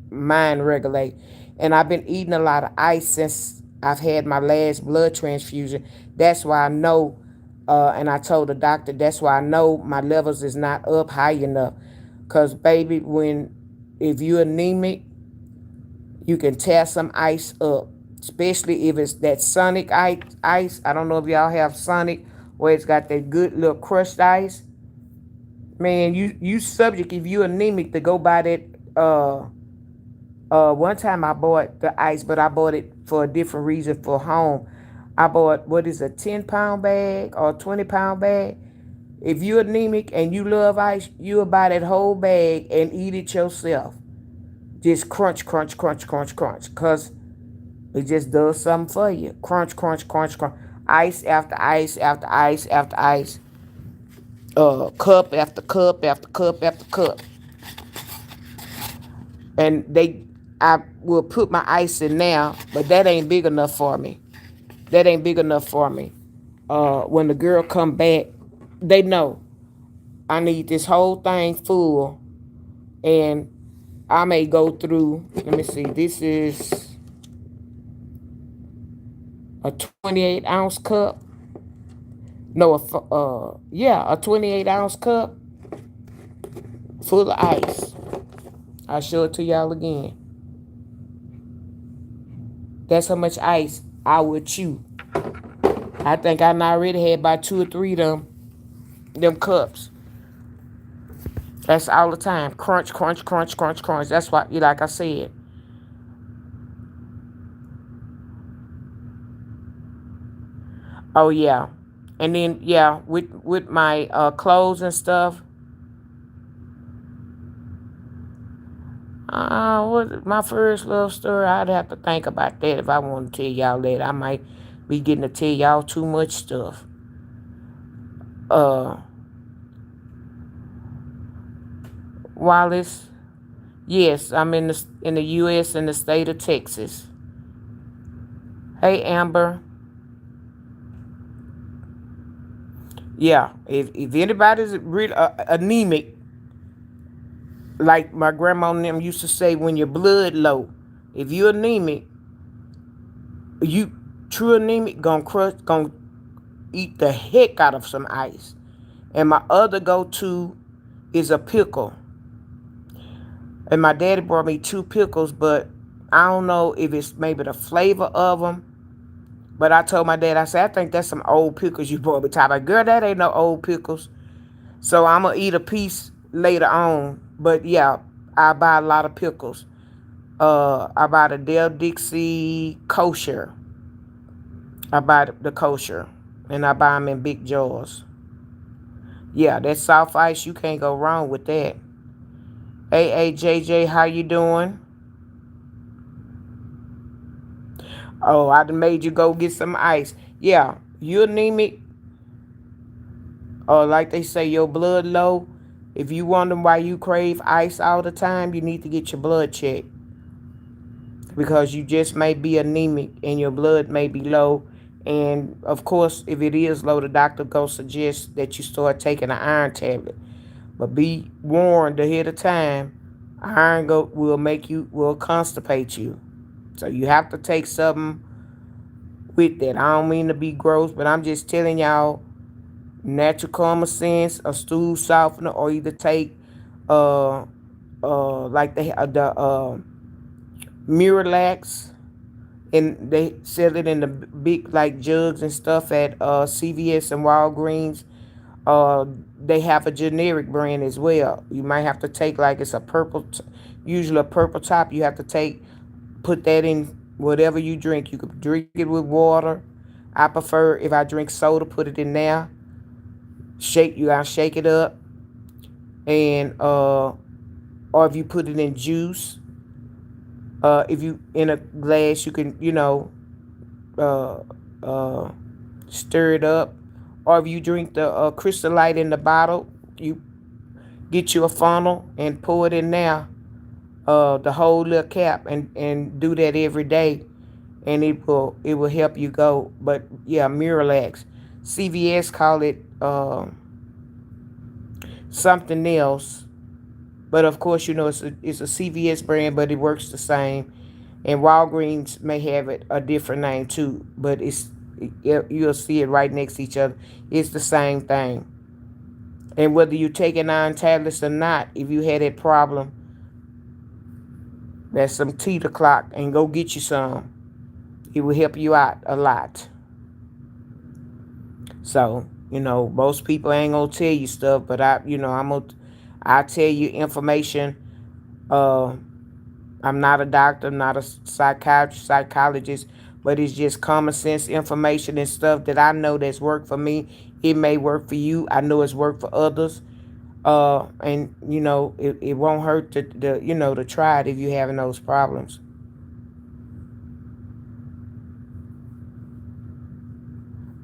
mine regulate. And I've been eating a lot of ice since I've had my last blood transfusion. That's why I know, and I told the doctor, that's why I know my levels is not up high enough. Because, baby, if you're anemic, you can tear some ice up, especially if it's that Sonic ice. I don't know if y'all have Sonic where it's got that good little crushed ice. Man, you subject if you anemic to go buy that. One time I bought the ice, but I bought it for a different reason for home. I bought what is a 10-pound bag or 20-pound bag. If you're anemic and you love ice, you'll buy that whole bag and eat it yourself. Just crunch, crunch, crunch, crunch, crunch. Because it just does something for you. Crunch, crunch, crunch, crunch. Ice after ice after ice after ice. Cup after cup after cup after cup. And I will put my ice in now, but that ain't big enough for me. That ain't big enough for me. When the girl come back, they know I need this whole thing full, and I may go through. Let me see. This is a 28-ounce cup. No, a 28-ounce cup full of ice. I'll show it to y'all again. That's how much ice I would chew. I think I already had about 2 or 3 of them cups. That's all the time. Crunch, crunch, crunch, crunch, crunch. That's what, like I said. Oh yeah, and then yeah, with my clothes and stuff. What my first love story? I'd have to think about that if I want to tell y'all that. I might be getting to tell y'all too much stuff. Wallace, yes, I'm in the U.S. in the state of Texas. Hey Amber, yeah. If anybody's really anemic, like my grandma and them used to say, when your blood low, if you're anemic, you true anemic gonna eat the heck out of some ice. And my other go-to is a pickle. And my daddy brought me 2 pickles, but I don't know if it's maybe the flavor of them. But I told my dad, I said, I think that's some old pickles you brought me. Top, like, girl, that ain't no old pickles. So I'm gonna eat a piece later on. But yeah, I buy a lot of pickles. I buy the Del Dixie kosher. I buy the kosher, and I buy them in big jars. Yeah, that soft ice, you can't go wrong with that. Hey, JJ, how you doing? Oh, I done made you go get some ice. Yeah, you anemic, or like they say, your blood low. If you wonder why you crave ice all the time, you need to get your blood checked, because you just may be anemic and your blood may be low. And of course, if it is low, the doctor go suggest that you start taking an iron tablet. But be warned ahead of time. Iron will constipate you. So you have to take something with that. I don't mean to be gross, but I'm just telling y'all, natural common sense, a stool softener, or either take uh like the Miralax, and they sell it in the big like jugs and stuff at CVS and Walgreens. Uh, they have a generic brand as well. You might have to take, like, it's a usually a purple top. You have to put that in whatever you drink. You could drink it with water. I prefer, if I drink soda, put it in there. You gotta shake it up, and or if you put it in juice. If you in a glass, you can uh, uh, stir it up. Or if you drink the Crystal Light in the bottle, you get you a funnel and pour it in there, the whole little cap, and do that every day, and it will help you go. But yeah, Miralax, CVS call it something else, but of course it's a CVS brand, but it works the same. And Walgreens may have it a different name too, but you'll see it right next to each other. It's the same thing. And whether you take iron tablets or not, if you had that problem, that's some teeter clock, and go get you some. It will help you out a lot. So, most people ain't gonna tell you stuff, but I tell you information. Uh, I'm not a doctor, I'm not a psychologist, but it's just common sense information and stuff that I know that's worked for me. It may work for you. I know it's worked for others. And it won't hurt to try it if you're having those problems.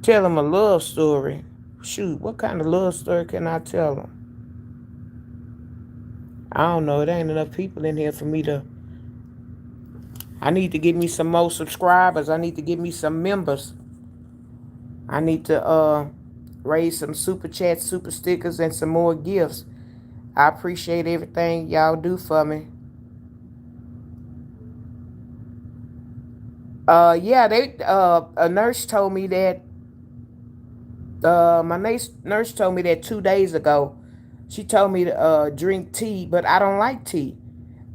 Tell them a love story. Shoot, what kind of love story can I tell them? I don't know. It ain't enough people in here for me to. I need to get me some more subscribers. I need to get me some members. I need to raise some super chats, super stickers, and some more gifts. I appreciate everything y'all do for me. Yeah, a nurse told me that. My nurse told me that 2 days ago. She told me to drink tea, but I don't like tea.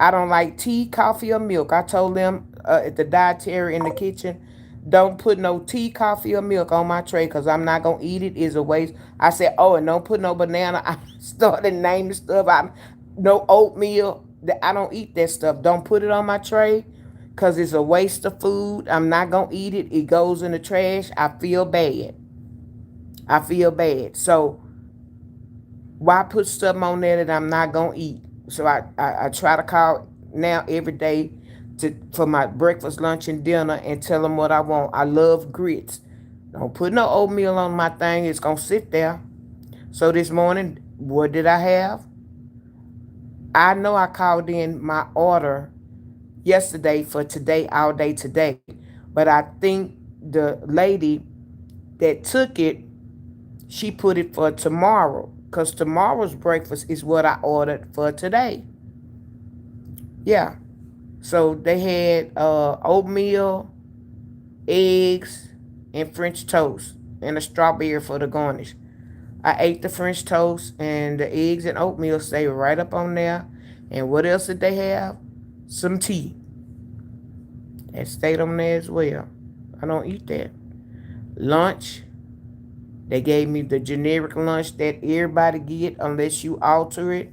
I don't like tea, coffee, or milk. I told them at the dietary in the kitchen, don't put no tea, coffee, or milk on my tray, because I'm not going to eat it. It's a waste. I said, oh, and don't put no banana. I started naming stuff. No oatmeal. I don't eat that stuff. Don't put it on my tray, because it's a waste of food. I'm not going to eat it. It goes in the trash. I feel bad. I feel bad. So why put stuff on there that I'm not gonna eat? So I try to call now every day for my breakfast, lunch, and dinner, and tell them what I want. I love grits. Don't put no oatmeal on my thing. It's gonna sit there. So this morning, what did I have? I know I called in my order yesterday for today, all day today, but I think the lady that took it, she put it for tomorrow, because tomorrow's breakfast is what I ordered for today. Yeah. So they had oatmeal, eggs, and French toast, and a strawberry for the garnish. I ate the French toast, and the eggs and oatmeal stayed right up on there. And what else did they have? Some tea. That stayed on there as well. I don't eat that. Lunch, they gave me the generic lunch that everybody get unless you alter it.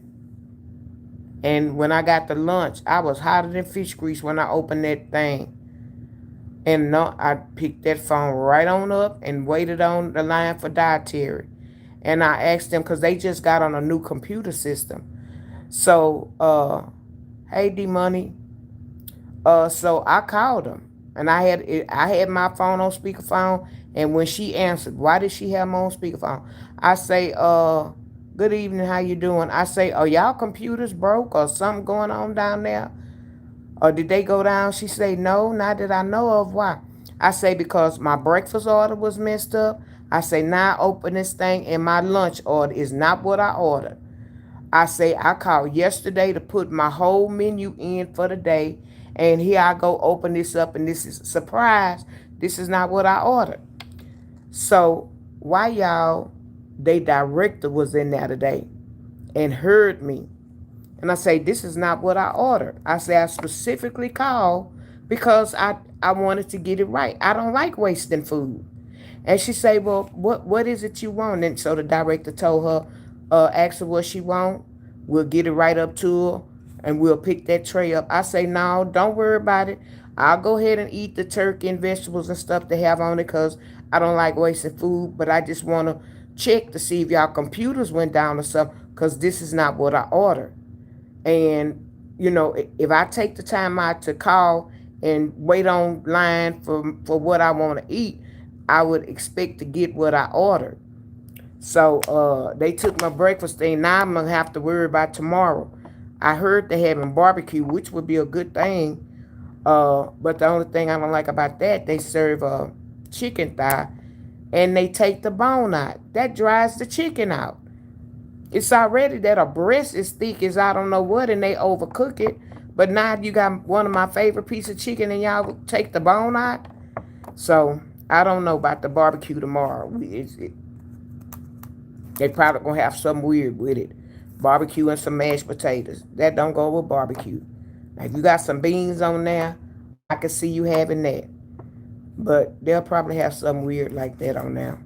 And when I got the lunch, I was hotter than fish grease when I opened that thing. And no, I picked that phone right on up and waited on the line for dietary. And I asked them, because they just got on a new computer system. So, hey, D Money. So I called them. And I had my phone on speakerphone, and when she answered, why did she have me on speakerphone? I say, good evening, how you doing? I say, are y'all computers broke or something going on down there? Or did they go down? She say, no, not that I know of. Why? I say, because my breakfast order was messed up. I say, now I open this thing and my lunch order is not what I ordered. I say, I called yesterday to put my whole menu in for the day. And here I go open this up, and this is a surprise. This is not what I ordered. So why y'all, they director was in there today and heard me. And I say, this is not what I ordered. I say, I specifically called because I wanted to get it right. I don't like wasting food. And she say, well, what is it you want? And so the director told her, ask her what she want. We'll get it right up to her, and we'll pick that tray up. I say, no, don't worry about it. I'll go ahead and eat the turkey and vegetables and stuff they have on it because I don't like wasting food. But I just want to check to see if y'all computers went down or something, because this is not what I ordered. And, if I take the time out to call and wait online for what I want to eat, I would expect to get what I ordered. So they took my breakfast thing. Now I'm going to have to worry about tomorrow. I heard they having barbecue, which would be a good thing. But the only thing I don't like about that, they serve a chicken thigh and they take the bone out. That dries the chicken out. It's already that a breast is thick as I don't know what, and they overcook it. But now you got one of my favorite piece of chicken, and y'all take the bone out. So I don't know about the barbecue tomorrow. They probably gonna have something weird with it. Barbecue and some mashed potatoes. That don't go with barbecue. Now, if you got some beans on there, I can see you having that. But they'll probably have something weird like that on there,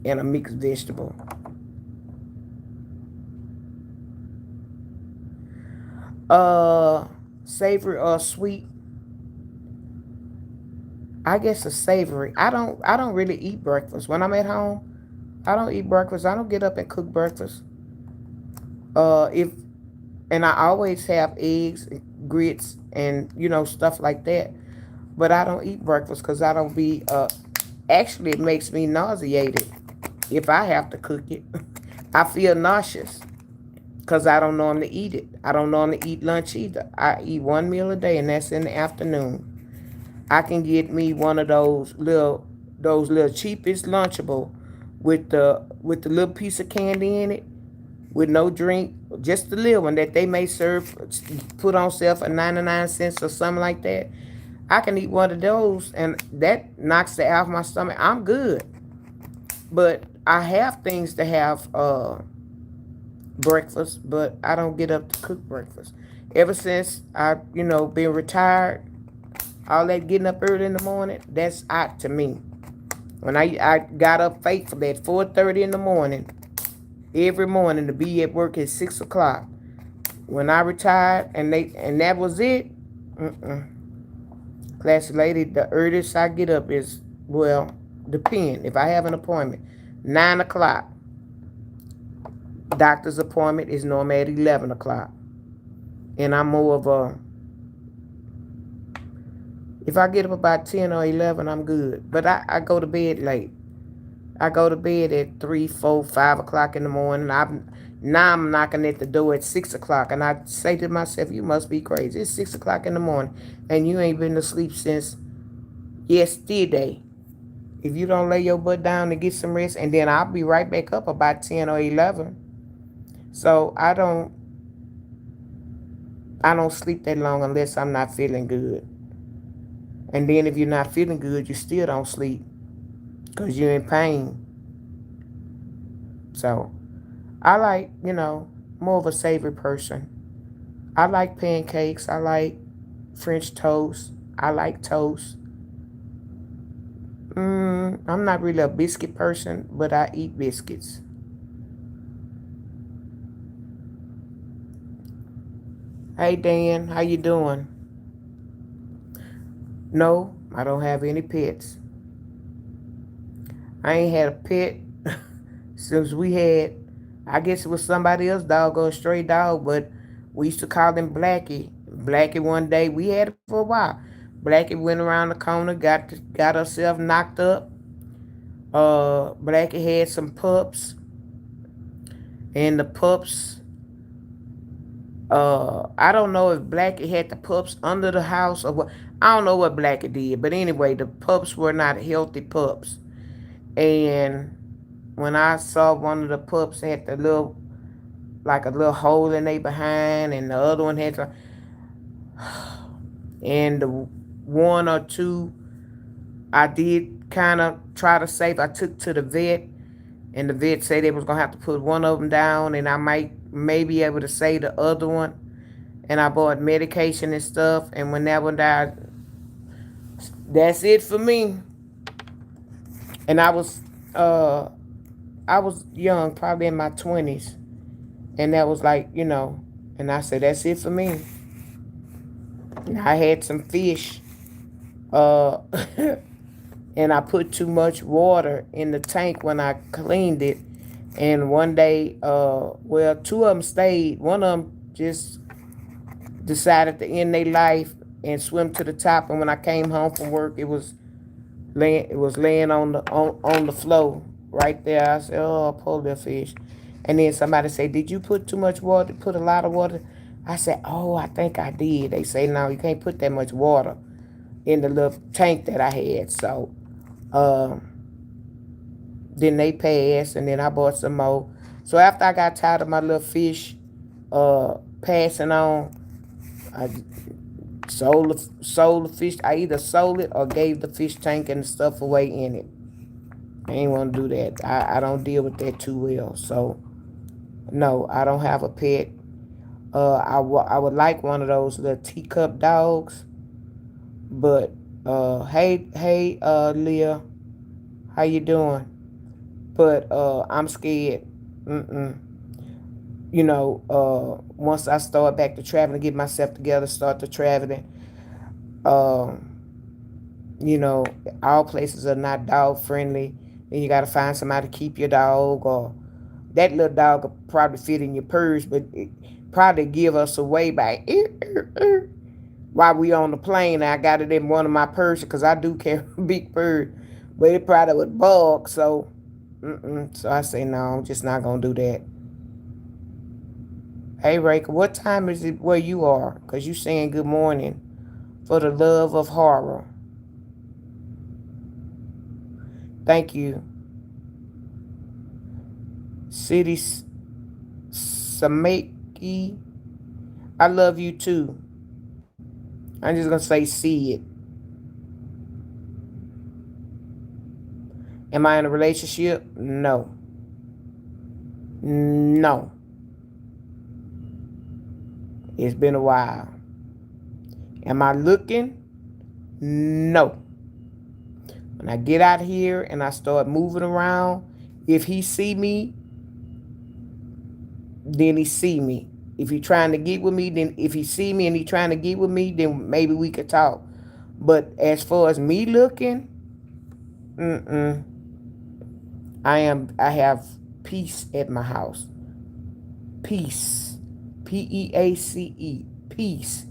and a mixed vegetable. Savory or sweet? I guess a savory. I don't really eat breakfast when I'm at home. I don't eat breakfast. I don't get up and cook breakfast. If and I always have eggs, grits, and stuff like that. But I don't eat breakfast because I don't be. Actually, it makes me nauseated if I have to cook it. I feel nauseous because I don't normally eat it. I don't normally eat lunch either. I eat one meal a day, and that's in the afternoon. I can get me one of those little cheapest Lunchable with the little piece of candy in it, with no drink, just the little one that they may serve, put on sale for 99 cents or something like that. I can eat one of those, and that knocks it out of my stomach. I'm good. But I have things to have breakfast, but I don't get up to cook breakfast. Ever since I been retired, all that getting up early in the morning, that's out to me. When I got up faithfully at 4:30 in the morning, every morning to be at work at 6 o'clock. When I retired and that was it, classy lady, the earliest I get up is, well, depend. If I have an appointment, 9 o'clock. Doctor's appointment is normally at 11 o'clock. And I'm more of a, if I get up about 10 or 11, I'm good. But I go to bed late. I go to bed at 3, 4, 5 o'clock in the morning. Now I'm knocking at the door at 6 o'clock. And I say to myself, you must be crazy. It's 6 o'clock in the morning. And you ain't been to sleep since yesterday. If you don't lay your butt down to get some rest, and then I'll be right back up about 10 or 11. So I don't sleep that long unless I'm not feeling good. And then if you're not feeling good, you still don't sleep because you're in pain. So I like, more of a savory person. I like pancakes. I like French toast. I like toast. I'm not really a biscuit person, but I eat biscuits. Hey Dan, how you doing? No, I don't have any pets. I ain't had a pet since we had, I guess it was somebody else's dog or a stray dog, but we used to call him Blackie. Blackie one day, we had it for a while. Blackie went around the corner, got herself knocked up. Blackie had some pups, and the pups. I don't know if Blackie had the pups under the house or what. I don't know what Blackie did, but anyway, the pups were not healthy pups. And when I saw one of the pups had the little, like a little hole in their behind, and the other one had some, and the one or two I did kind of try to save. I took to the vet, and the vet said they was gonna have to put one of them down, and I might maybe able to save the other one. And I bought medication and stuff. And when that one died, that's it for me. And uh, I was young, probably in my 20s, and that was like, and I said that's it for me. And I had some fish, uh, and I put too much water in the tank when I cleaned it. And one day, well, two of them stayed. One of them just decided to end their life and swim to the top. And when I came home from work, it was laying on the floor right there. I said, "Oh, poor little fish." And then somebody said, "Did you put too much water? Put a lot of water?" I said, "Oh, I think I did." They say, "No, you can't put that much water in the little tank that I had." So, um, then they passed, and then I bought some more. So after I got tired of my little fish passing on, I sold the fish. I either sold it or gave the fish tank and the stuff away in it. I ain't want to do that. I don't deal with that too well. So no, I don't have a pet. I would like one of those little teacup dogs, but Leah, how you doing? But I'm scared. Mm-mm. Once I start back to traveling, get myself together, start to traveling. Um, you know, all places are not dog friendly. Then you got to find somebody to keep your dog, or that little dog could probably fit in your purse, but it probably give us away by while we on the plane. I got it in one of my purses because I do carry a big purse, but it probably would bug. So, so I say no, I'm just not gonna do that. Hey, Rachel, what time is it where you are? Cause you saying good morning for the love of horror. Thank you, City Samaki. I love you too. I'm just gonna say see it. Am I in a relationship? No. No. It's been a while. Am I looking? No. When I get out here and I start moving around, if he see me, then he see me. If he trying to get with me, then if he see me and he trying to get with me, then maybe we could talk. But as far as me looking, mm-mm. I have peace at my house. Peace. Peace. Peace.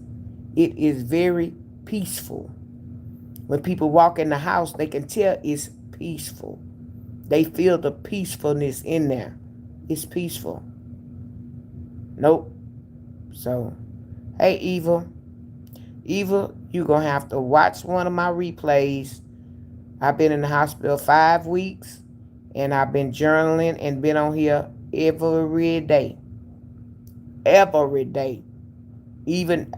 It is very peaceful. When people walk in the house, they can tell it's peaceful. They feel the peacefulness in there. It's peaceful. Nope. So, hey, Eva. Eva, you're going to have to watch one of my replays. I've been in the hospital 5 weeks, and I've been journaling and been on here every day. Every day. Even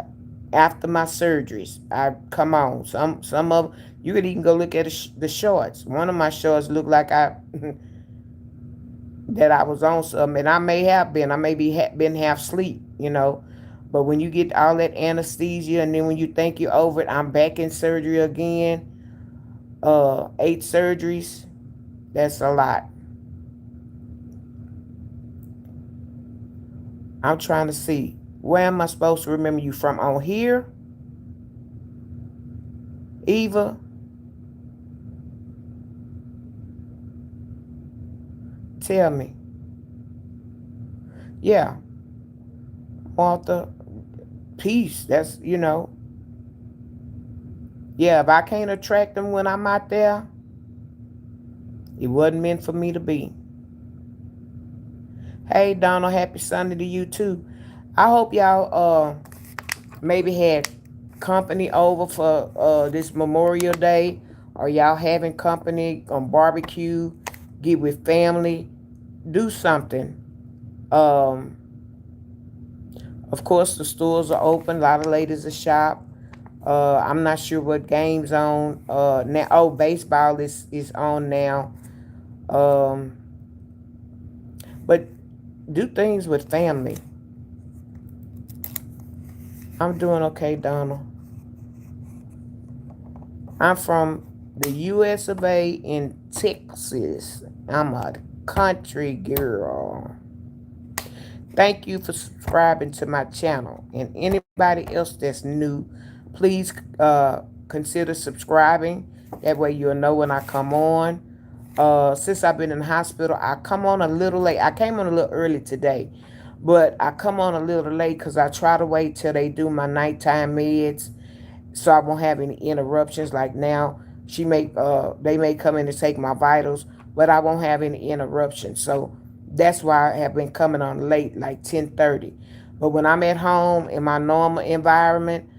after my surgeries, I come on. Some of you could even go look at the shorts. One of my shorts looked like I that I was on something, and I may have been. I may be been half asleep. But when you get all that anesthesia, and then when you think you're over it, I'm back in surgery again. 8 surgeries. That's a lot. I'm trying to see, where am I supposed to remember you from? On here, Eva? Tell me. Yeah, Martha. Peace. That's. Yeah, if I can't attract them when I'm out there, it wasn't meant for me to be. Hey, Donald, happy Sunday to you too. I hope y'all maybe had company over for this Memorial Day, or y'all having company on barbecue, get with family, do something. Um, of course, the stores are open. A lot of ladies are shop. I'm not sure what game's on now. Oh, baseball is on now. Um, but do things with family. I'm doing okay, Donald. I'm from the US of A in Texas. I'm a country girl. Thank you for subscribing to my channel. And anybody else that's new, please consider subscribing. That way you'll know when I come on. Since I've been in the hospital, I come on a little late. I came on a little early today, but I come on a little late because I try to wait till they do my nighttime meds so I won't have any interruptions. Like now, they may come in to take my vitals, but I won't have any interruptions. So that's why I have been coming on late, like 10:30. But when I'm at home in my normal environment,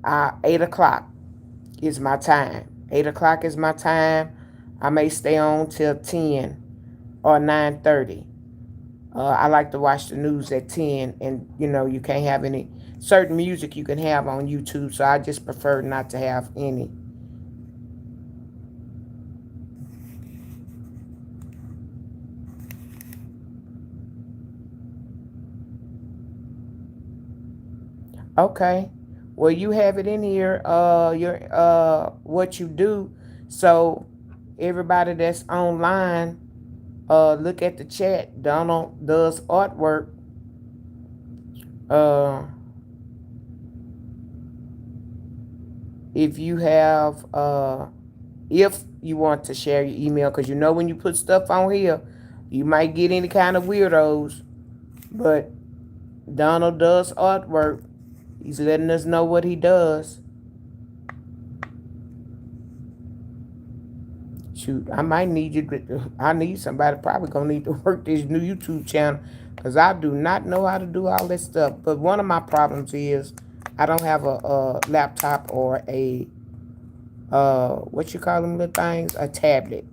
8 o'clock is my time. 8 o'clock is my time. I may stay on till 10 or 9:30. I like to watch the news at 10, and you can't have any certain music you can have on YouTube, so I just prefer not to have any. Okay. Well, you have it in here, your what you do. So everybody that's online, look at the chat. Donald does artwork. Uh, if you have if you want to share your email, because when you put stuff on here, you might get any kind of weirdos. But Donald does artwork. He's letting us know what he does. Shoot, I might need you to, I need somebody probably gonna need to work this new YouTube channel, because I do not know how to do all this stuff. But one of my problems is I don't have a laptop or a what you call them little things, a tablet.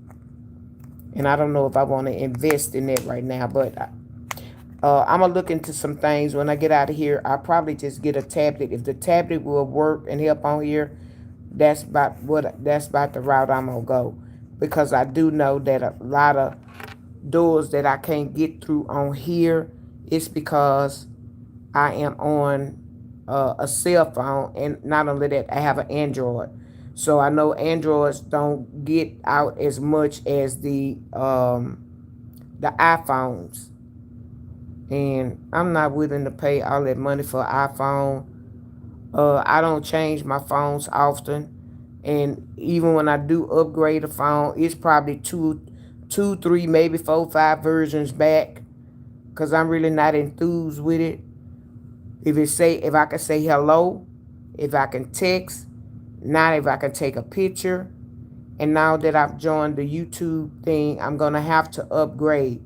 And I don't know if I want to invest in it right now, but I'm gonna look into some things when I get out of here. I'll probably just get a tablet. If the tablet will work and help on here, that's about the route I'm gonna go, because I do know that a lot of doors that I can't get through on here is because I am on a cell phone, and not only that, I have an Android. So I know Androids don't get out as much as the iPhones, and I'm not willing to pay all that money for an iPhone. I don't change my phones often, and even when I do upgrade a phone, it's probably two, three, maybe four, five versions back, because I'm really not enthused with it. If I can say hello, if I can text, not if I can take a picture. And now that I've joined the YouTube thing, I'm gonna have to upgrade.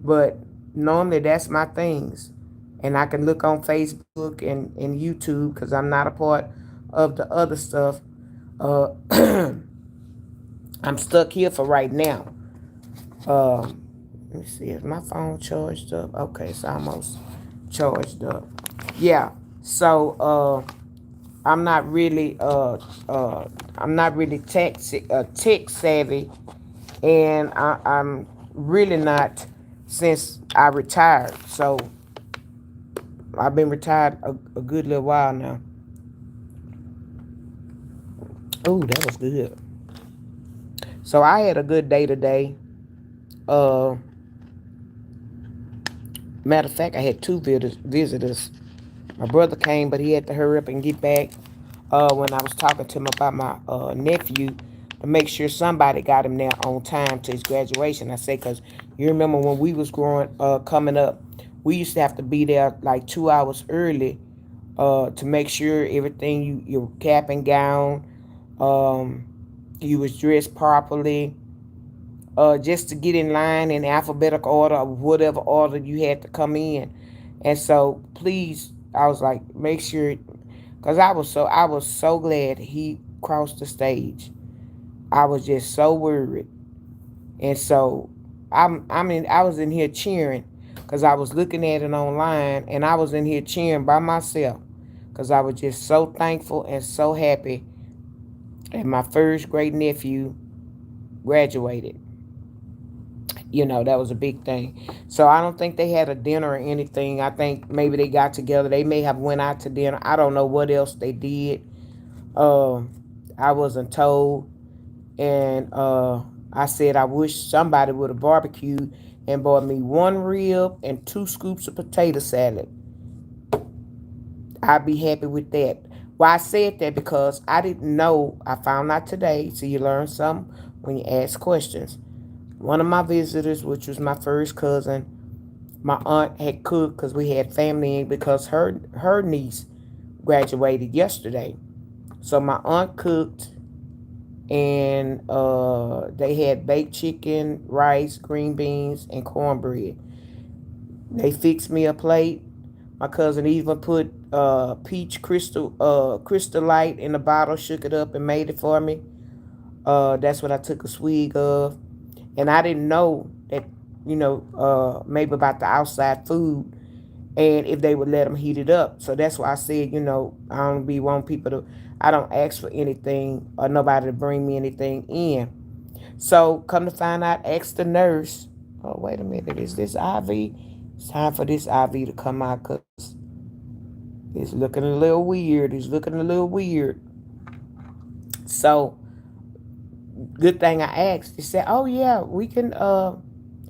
But normally that's my things. And I can look on Facebook and YouTube, because I'm not a part of the other stuff. Uh, I'm stuck here for right now. Let me see, is my phone charged up? Okay, it's almost charged up. Yeah. So I'm not really tech savvy, and I'm really not since I retired. So I've been retired a good little while now. Oh, that was good. So I had a good day today. Uh, Matter of fact, I had two visitors. My brother came, but he had to hurry up and get back. When I was talking to him about my nephew, to make sure somebody got him there on time to his graduation. I say, because you remember when we was coming up, we used to have to be there like 2 hours early to make sure everything, your cap and gown, Um, you was dressed properly, just to get in line in alphabetical order or whatever order you had to come in. And so please, I was like, make sure, because I was so glad he crossed the stage. I was just so worried. And so I was in here cheering because I was looking at it online, and I was in here cheering by myself because I was just so thankful and so happy that my first great nephew graduated. That was a big thing. So I don't think they had a dinner or anything. I think maybe they got together. They may have went out to dinner. I don't know what else they did. Um, I wasn't told. And I said I wish somebody would have barbecued and bought me one rib and 2 scoops of potato salad. I'd be happy with that. Well, I said that because I didn't know. I found out today. So you learn something when you ask questions. One of my visitors, which was my first cousin, my aunt had cooked because we had family in because her niece graduated yesterday. So my aunt cooked, and they had baked chicken, rice, green beans, and cornbread. They fixed me a plate. My cousin even put peach crystal light in a bottle, shook it up, and made it for me. That's what I took a swig of. And I didn't know that, maybe about the outside food and if they would let them heat it up. So that's why I said, I don't be want people to, I don't ask for anything or nobody to bring me anything in. So come to find out, ask the nurse. Oh, wait a minute, is this IV? It's time for this IV to come out because it's looking a little weird. It's looking a little weird. So good thing I asked. They said, "Oh yeah, we can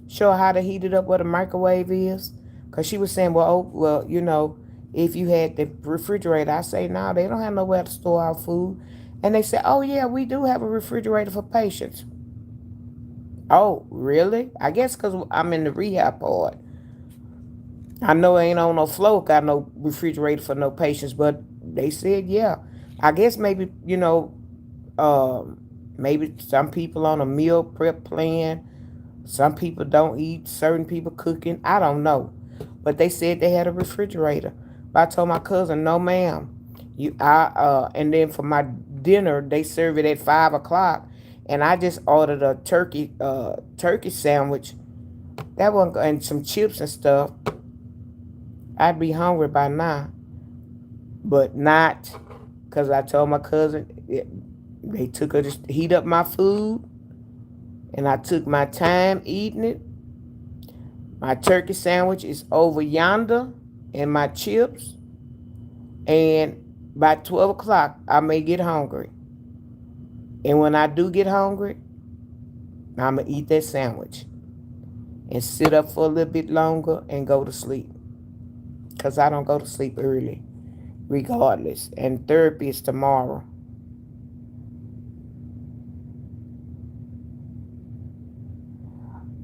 show how to heat it up where the microwave is." Cause she was saying, well, if you had the refrigerator, I say, no, they don't have nowhere to store our food. And they said, oh yeah, we do have a refrigerator for patients. Oh, really? I guess because I'm in the rehab part. I know it ain't on no floor, got no refrigerator for no patients, but they said, yeah. I guess maybe, maybe some people on a meal prep plan. Some people don't eat. Certain people cooking. I don't know. But they said they had a refrigerator. But I told my cousin, no ma'am. And then for my dinner they serve it at 5 o'clock. And I just ordered a turkey sandwich. That one and some chips and stuff. I'd be hungry by now. But not because I told my cousin they took her to heat up my food, and I took my time eating it. My turkey sandwich is over yonder, and my chips. And by 12 o'clock, I may get hungry. And when I do get hungry, I'm going to eat that sandwich and sit up for a little bit longer and go to sleep. Because I don't go to sleep early, regardless. And therapy is tomorrow.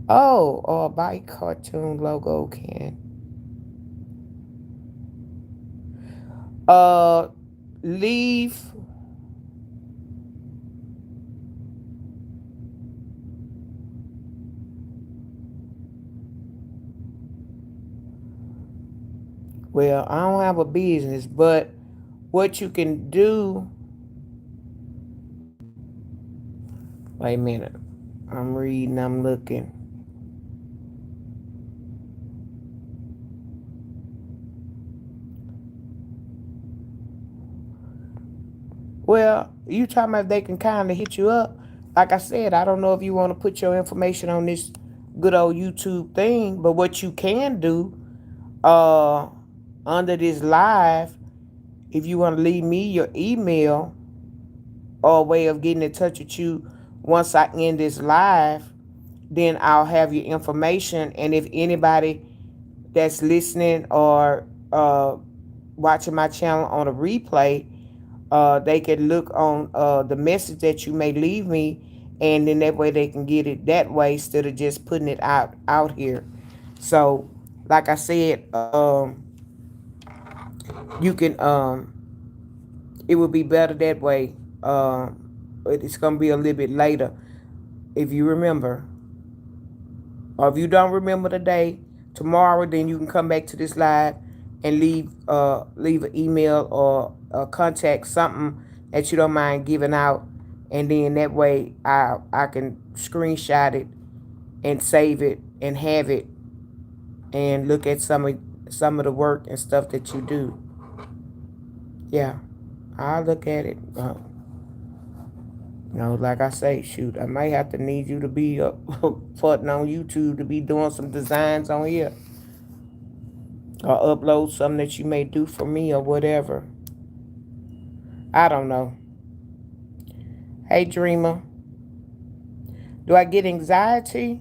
Oh, or buy cartoon logo can. Uh, leave. Well, I don't have a business, but what you can do. Wait a minute. I'm reading, I'm looking. Well, you talking about if they can kind of hit you up. Like I said, I don't know if you want to put your information on this good old YouTube thing, but what you can do, uh, under this live, if you want to leave me your email or a way of getting in touch with you once I end this live, then I'll have your information. And if anybody that's listening or watching my channel on a replay, they can look on the message that you may leave me, and then that way they can get it that way instead of just putting it out here. So, like I said, you can it would be better that way. it's going to be a little bit later. If you remember, or if you don't remember today, tomorrow, then you can come back to this live and leave an email or contact something that you don't mind giving out, and then that way I can screenshot it and save it and have it and look at some of the work and stuff that you do. Yeah, I'll look at it. Like I say, shoot, I might have to need you to be putting on YouTube to be doing some designs on here, or upload something that you may do for me or whatever. I don't know. Hey, Dreamer, do I get anxiety?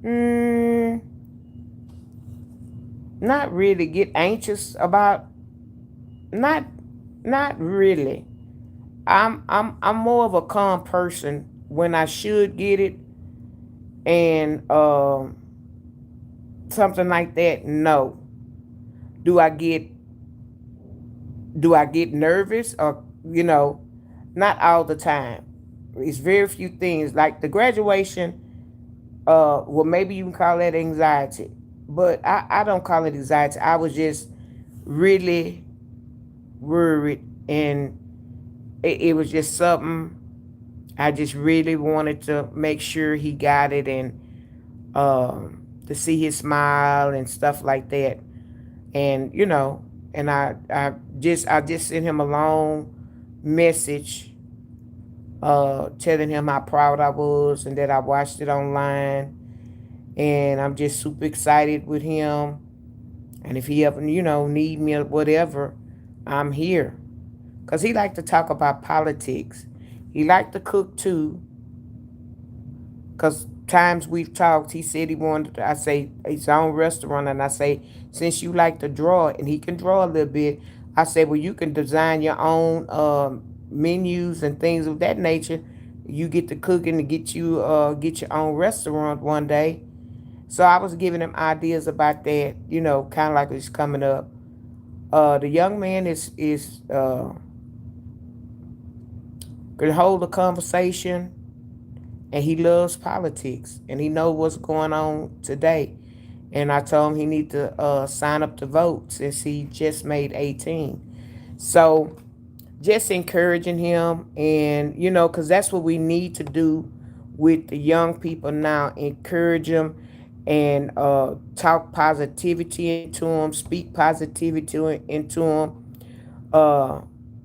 Not really. Get anxious about? Not, not really. I'm more of a calm person when I should get it, and something like that. No. Do I get nervous, or not all the time. It's very few things like the graduation. Well, maybe you can call that anxiety, but I don't call it anxiety. I was just really worried, and it was just something I just really wanted to make sure he got it, and to see his smile and stuff like that. And and I just sent him a long message, telling him how proud I was and that I watched it online, and I'm just super excited with him. And if he ever need me or whatever, I'm here. Cause he liked to talk about politics. He liked to cook too. Cause times we've talked, he said he wanted, I say, his own restaurant, and I say, since you like to draw, and he can draw a little bit, I said, well, you can design your own menus and things of that nature. You get to cooking to get your own restaurant one day. So I was giving him ideas about that, kind of like it's coming up. The young man is can hold a conversation, and he loves politics, and he knows what's going on today. And I told him he need to sign up to vote since he just made 18. So just encouraging him, and because that's what we need to do with the young people now. Encourage them, and talk positivity into them, speak positivity into them.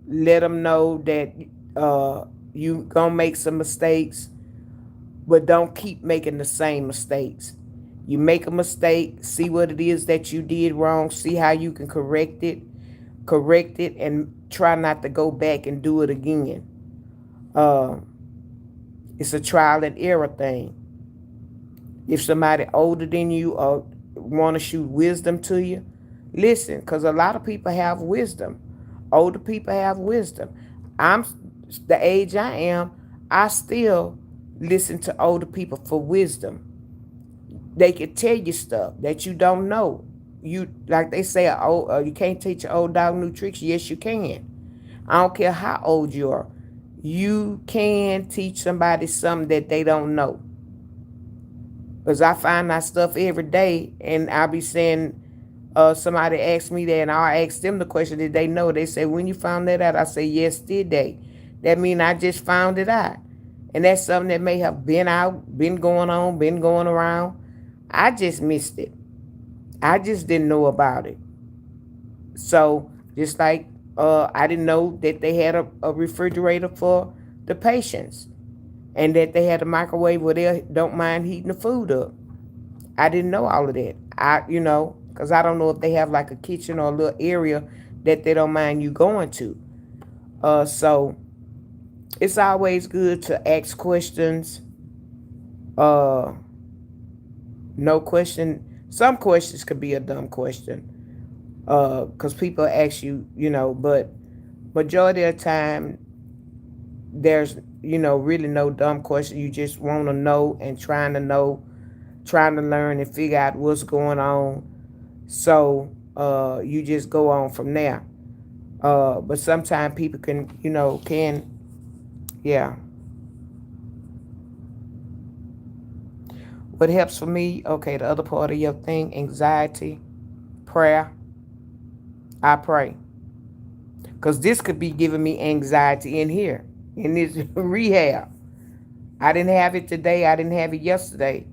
Let them know that you gonna make some mistakes, but don't keep making the same mistakes. You make a mistake, see what it is that you did wrong, see how you can correct it, and try not to go back and do it again. Uh, it's a trial and error thing. If somebody older than you or want to shoot wisdom to you, listen, because a lot of people have wisdom. Older people have wisdom. I'm the age I am, I still listen to older people for wisdom. They can tell you stuff that you don't know. You like they say, you can't teach an old dog new tricks. Yes, you can. I don't care how old you are. You can teach somebody something that they don't know. Because I find that stuff every day, and I'll be saying, somebody asked me that, and I'll ask them the question, did they know? They say, when you found that out? I say, yes, did they? That means I just found it out. And that's something that may have been out, been going on, been going around. I just missed it. I just didn't know about it. So just like I didn't know that they had a refrigerator for the patients, and that they had a microwave where they don't mind heating the food up. I didn't know all of that. Because I don't know if they have like a kitchen or a little area that they don't mind you going to. So it's always good to ask questions. No question. Some questions could be a dumb question. Because people ask you, but majority of the time, there's, really no dumb question. You just want to know and trying to learn and figure out what's going on. So you just go on from there. But sometimes people can yeah. What helps for me, okay, the other part of your thing, anxiety, prayer, I pray. Because this could be giving me anxiety in here, in this rehab. I didn't have it today. I didn't have it yesterday.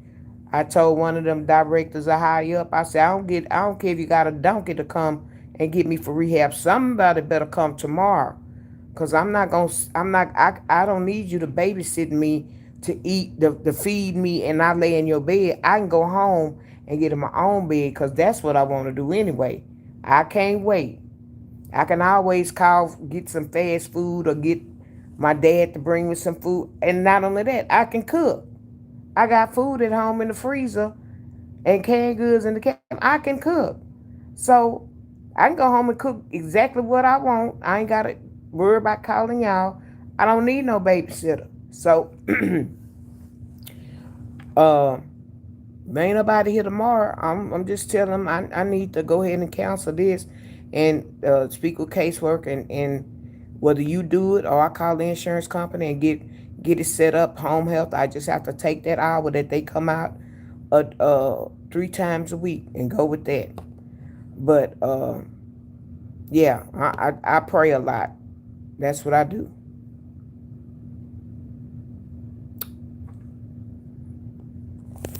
I told one of them directors a high up, I said, I don't care if you got a donkey to come and get me for rehab. Somebody better come tomorrow. Cause I don't need you to babysit me to eat, to feed me and I lay in your bed. I can go home and get in my own bed because that's what I want to do anyway. I can't wait. I can always call, get some fast food or get my dad to bring me some food. And not only that, I can cook. I got food at home in the freezer and canned goods in the can. I can cook. So I can go home and cook exactly what I want. I ain't got to worry about calling y'all. I don't need no babysitter. So, uh, ain't nobody here tomorrow. I'm just telling them I need to go ahead and cancel this and speak with casework and whether you do it or I call the insurance company and get it set up, home health. I just have to take that hour that they come out 3 times a week and go with that. But yeah, I pray a lot. That's what I do.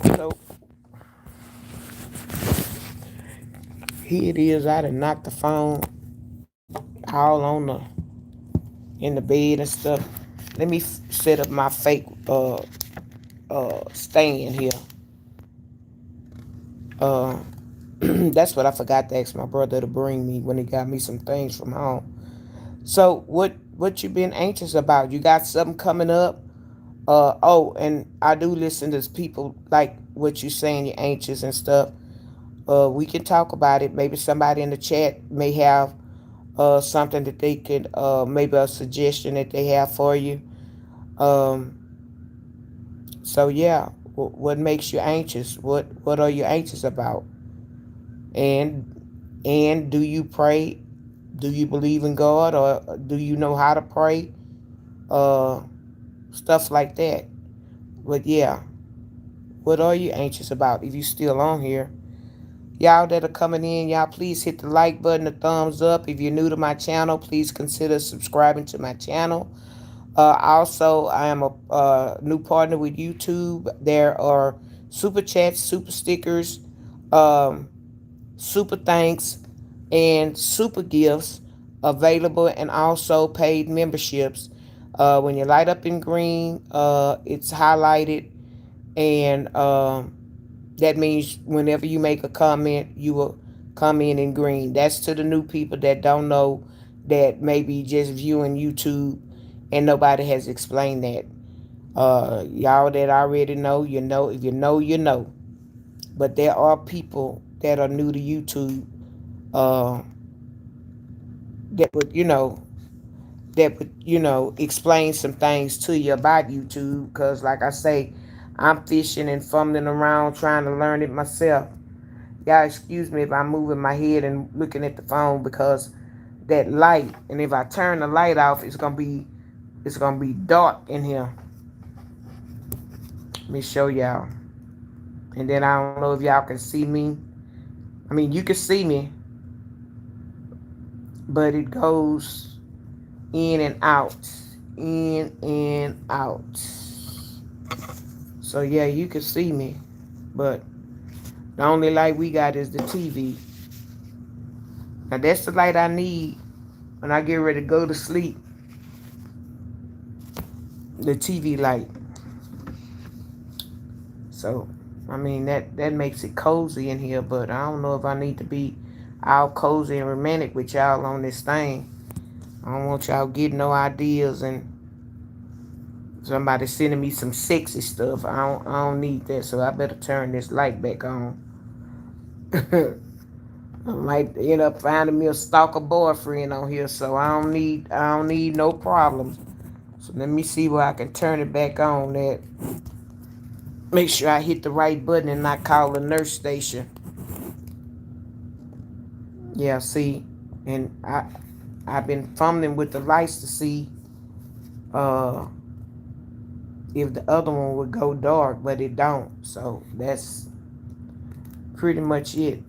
So here it is. I done knocked the phone all on the in the bed and stuff. Let me set up my fake stand here. Uh, that's what I forgot to ask my brother to bring me when he got me some things from home. So what you been anxious about? You got something coming up? Oh, and I do listen to people like what you saying. You're anxious and stuff. We can talk about it. Maybe somebody in the chat may have something that they could, maybe a suggestion that they have for you. Um, so yeah, what makes you anxious? What are you anxious about? And do you pray? Do you believe in God, or do you know how to pray? Uh, Stuff like that. But yeah, what are you anxious about? If you still on here, y'all that are coming in, y'all please hit the like button, the thumbs up. If you're new to my channel, please consider subscribing to my channel. Also, I am a new partner with YouTube. There are super chats, super stickers, um, super thanks, and super gifts available, and also paid memberships. When you light up in green, it's highlighted, and that means whenever you make a comment, you will come in green. That's to the new people that don't know, that maybe just viewing YouTube and nobody has explained that. Y'all that already know, you know. If you know, you know. But there are people that are new to YouTube, uh, that would, explain some things to you about YouTube. Because, like I say, I'm fishing and fumbling around trying to learn it myself. Y'all excuse me if I'm moving my head and looking at the phone because that light. And if I turn the light off, it's gonna be dark in here. Let me show y'all. And then I don't know if y'all can see me. I mean, you can see me, but it goes in and out, in and out. So yeah, you can see me, but the only light we got is the TV. Now that's the light I need when I get ready to go to sleep. The TV light. So I mean that makes it cozy in here, but I don't know if I need to be all cozy and romantic with y'all on this thing. I don't want y'all getting no ideas and somebody sending me some sexy stuff. I don't need that, so I better turn this light back on. I might end up finding me a stalker boyfriend on here, so I don't need no problems. So let me see where I can turn it back on. That make sure I hit the right button and not call the nurse station. Yeah, see, and I've been fumbling with the lights to see if the other one would go dark, but it don't. So that's pretty much it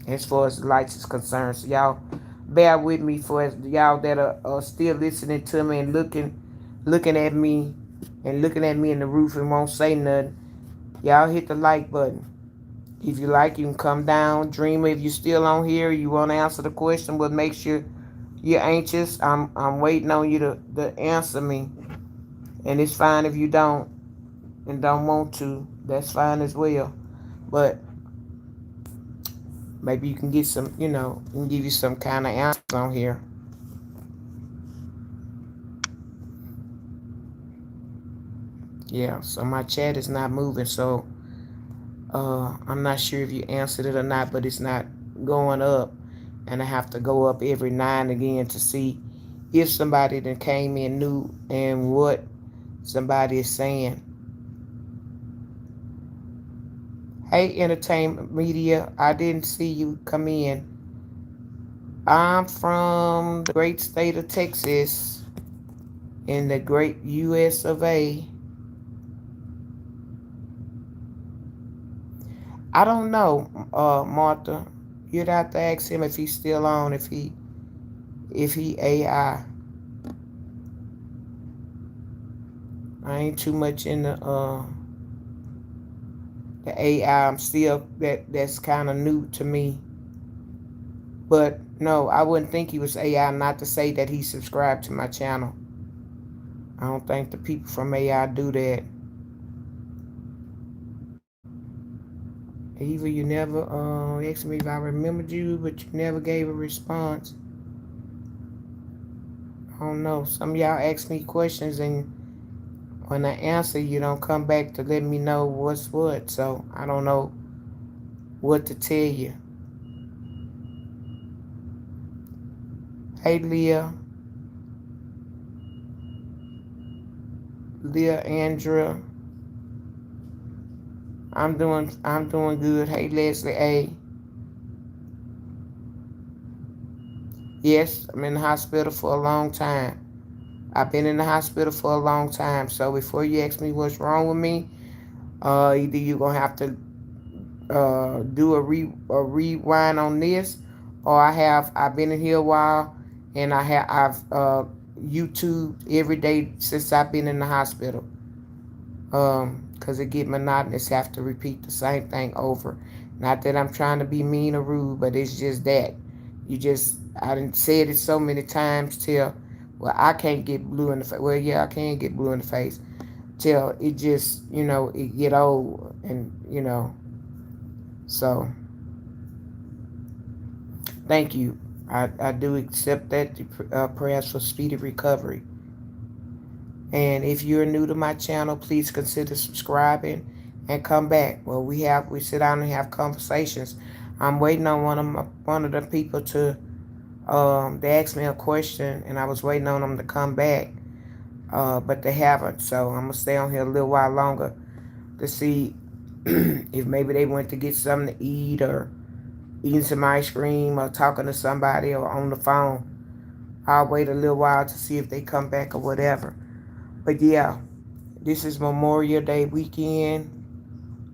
as far as the lights is concerned. So y'all bear with me for y'all that are still listening to me and looking at me and looking at me in the roof and won't say nothing. Y'all hit the like button. If you like, you can come down. Dreamer, if you're still on here, you want to answer the question, but make sure you're anxious. I'm waiting on you to answer me. And it's fine if you don't and don't want to. That's fine as well. But maybe you can get some, and give you some kind of answers on here. Yeah, so my chat is not moving, so I'm not sure if you answered it or not, but it's not going up. And I have to go up every nine again to see if somebody that came in new and what somebody is saying. Hey, entertainment media, I didn't see you come in. I'm from the great state of Texas in the great US of A. I don't know, Martha. You'd have to ask him if he's still on, if he AI. I ain't too much in the AI. I'm still that's kind of new to me. But no, I wouldn't think he was AI. Not to say that he subscribed to my channel. I don't think the people from AI do that. Eva, you never asked me if I remembered you, but you never gave a response. I don't know. Some of y'all ask me questions, and when I answer, you don't come back to let me know what's what. So I don't know what to tell you. Hey, Leah, Andrea. I'm doing good. Hey, Leslie A. Yes, I'm in the hospital for a long time. I've been in the hospital for a long time. So before you ask me what's wrong with me, either you're gonna have to do a rewind on this, or I've been in here a while, and I've YouTube every day since I've been in the hospital. Because it get monotonous, have to repeat the same thing over. Not that I'm trying to be mean or rude, but it's just that I done said it so many times till, well, I can't get blue in the face. Well, yeah, I can get blue in the face till it just, it get old, and so thank you. I do accept that prayers for speedy recovery. And if you're new to my channel, please consider subscribing and come back. Well, we sit down and have conversations. I'm waiting on one of the people to they asked me a question, and I was waiting on them to come back, but they haven't. So I'm gonna stay on here a little while longer to see if maybe they went to get something to eat, or eating some ice cream, or talking to somebody, or on the phone. I'll wait a little while to see if they come back or whatever. But yeah, this is Memorial Day weekend.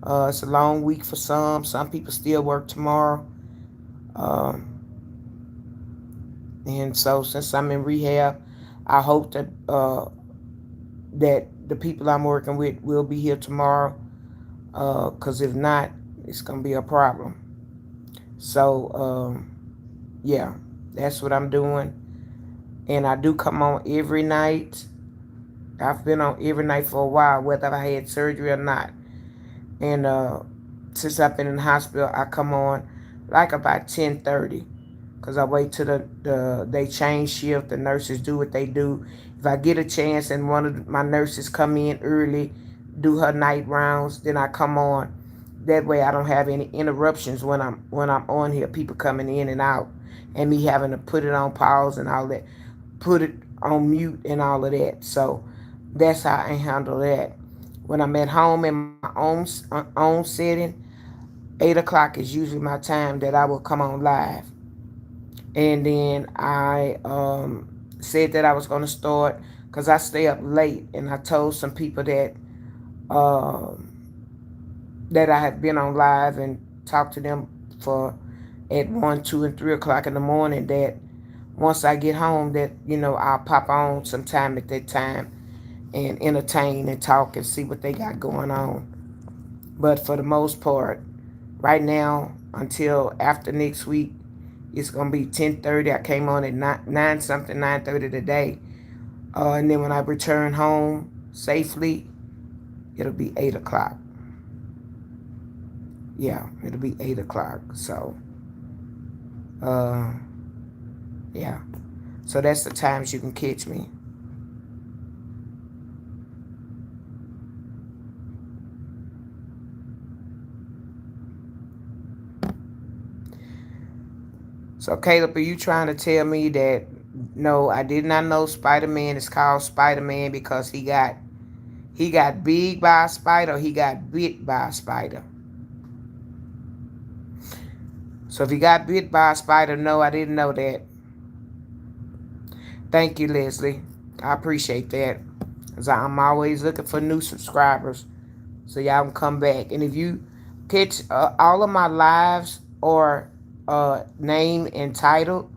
It's a long week for some. Some people still work tomorrow. Um, and so since I'm in rehab, I hope that the people I'm working with will be here tomorrow. Because if not, it's gonna be a problem. So yeah, that's what I'm doing. And I do come on every night. I've been on every night for a while, whether I had surgery or not. And since I've been in the hospital, I come on like about 10:30, because I wait till they change shift. The nurses do what they do. If I get a chance and one of my nurses come in early, do her night rounds, then I come on. That way I don't have any interruptions when I'm on here. People coming in and out, and me having to put it on pause and all that, put it on mute and all of that. So that's how I handle that. When I'm at home in my own setting, 8 o'clock is usually my time that I will come on live. And then I said that I was going to start because I stay up late, and I told some people um, that I had been on live and talked to them for at 1, 2, and 3 o'clock in the morning, that once I get home, that I'll pop on sometime at that time and entertain and talk and see what they got going on. But for the most part, right now until after next week, it's gonna be 10:30. I came on at 9 something, 9:30 today, and then when I return home safely, it'll be 8 o'clock. Yeah, it'll be 8 o'clock. So, uh, yeah. So that's the times you can catch me. So Caleb, are you trying to tell me that no, I did not know Spider-Man is called Spider-Man because he got big by a spider, or he got bit by a spider? So if he got bit by a spider, no, I didn't know that. Thank you, Leslie. I appreciate that. Cause I'm always looking for new subscribers, so y'all can come back. And if you catch all of my lives or name and title,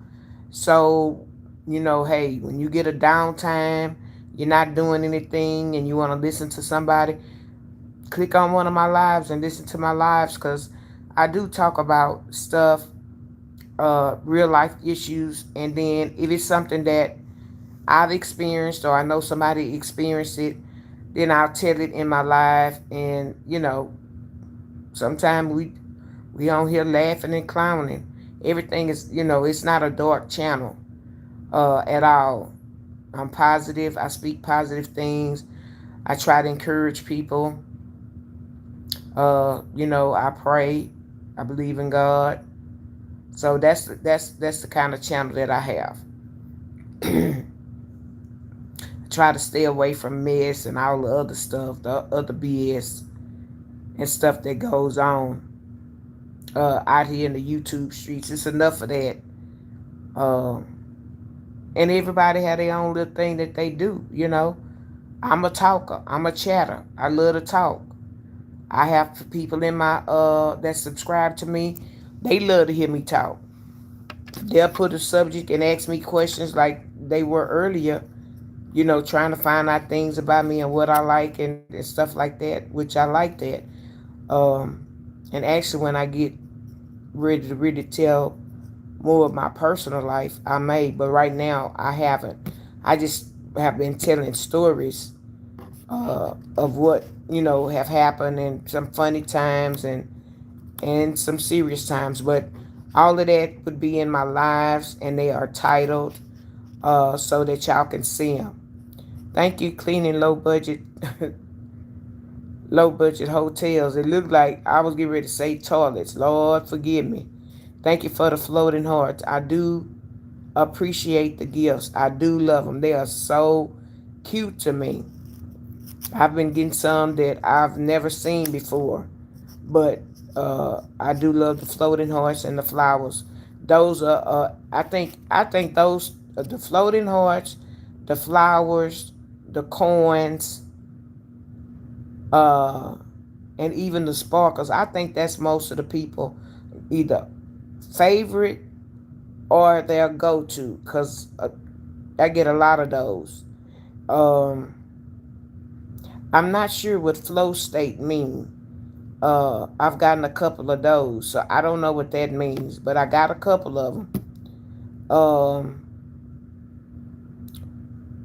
so hey, when you get a downtime, you're not doing anything, and you want to listen to somebody, click on one of my lives and listen to my lives, because I do talk about stuff, real life issues, and then if it's something that I've experienced or I know somebody experienced it, then I'll tell it in my live. And sometimes we on here laughing and clowning. Everything is, it's not a dark channel at all. I'm positive. I speak positive things. I try to encourage people. I pray. I believe in God. So that's the kind of channel that I have. Try to stay away from mess and all the other stuff, the other BS and stuff that goes on out here in the YouTube streets. It's enough of that. And everybody have their own little thing that they do. I'm a talker. I'm a chatter. I love to talk. I have people in my that subscribe to me. They love to hear me talk. They'll put a subject and ask me questions like they were earlier, trying to find out things about me and what I like and stuff like that, which I like that. And actually, when I get ready to really tell more of my personal life, I may, but right now I haven't. I just have been telling stories of what have happened, and some funny times and some serious times. But all of that would be in my lives, and they are titled so that y'all can see them. Thank you, cleaning low budget low budget hotels. It looked like I was getting ready to say toilets. Lord forgive me. Thank you for the floating hearts. I do appreciate the gifts. I do love them. They are so cute to me. I've been getting some that I've never seen before, but I do love the floating hearts and the flowers. Those are I think those the floating hearts, the flowers, the coins, uh, and even the sparkles. I think that's most of the people either favorite or their go-to, because I get a lot of those. Um, I'm not sure what flow state means. I've gotten a couple of those, so I don't know what that means, but I got a couple of them.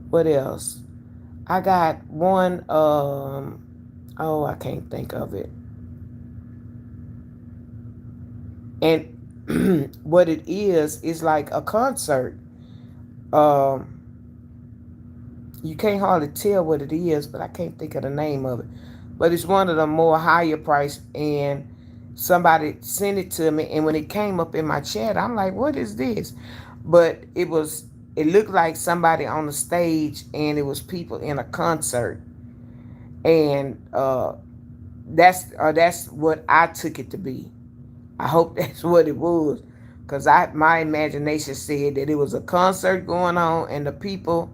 What else? I got one. Oh, I can't think of it. And what it is like a concert. Um, you can't hardly tell what it is, but I can't think of the name of it. But it's one of the more higher price, and somebody sent it to me, and when it came up in my chat, I'm like, what is this? But it looked like somebody on the stage, and it was people in a concert. And that's what I took it to be. I hope that's what it was, because my imagination said that it was a concert going on, and the people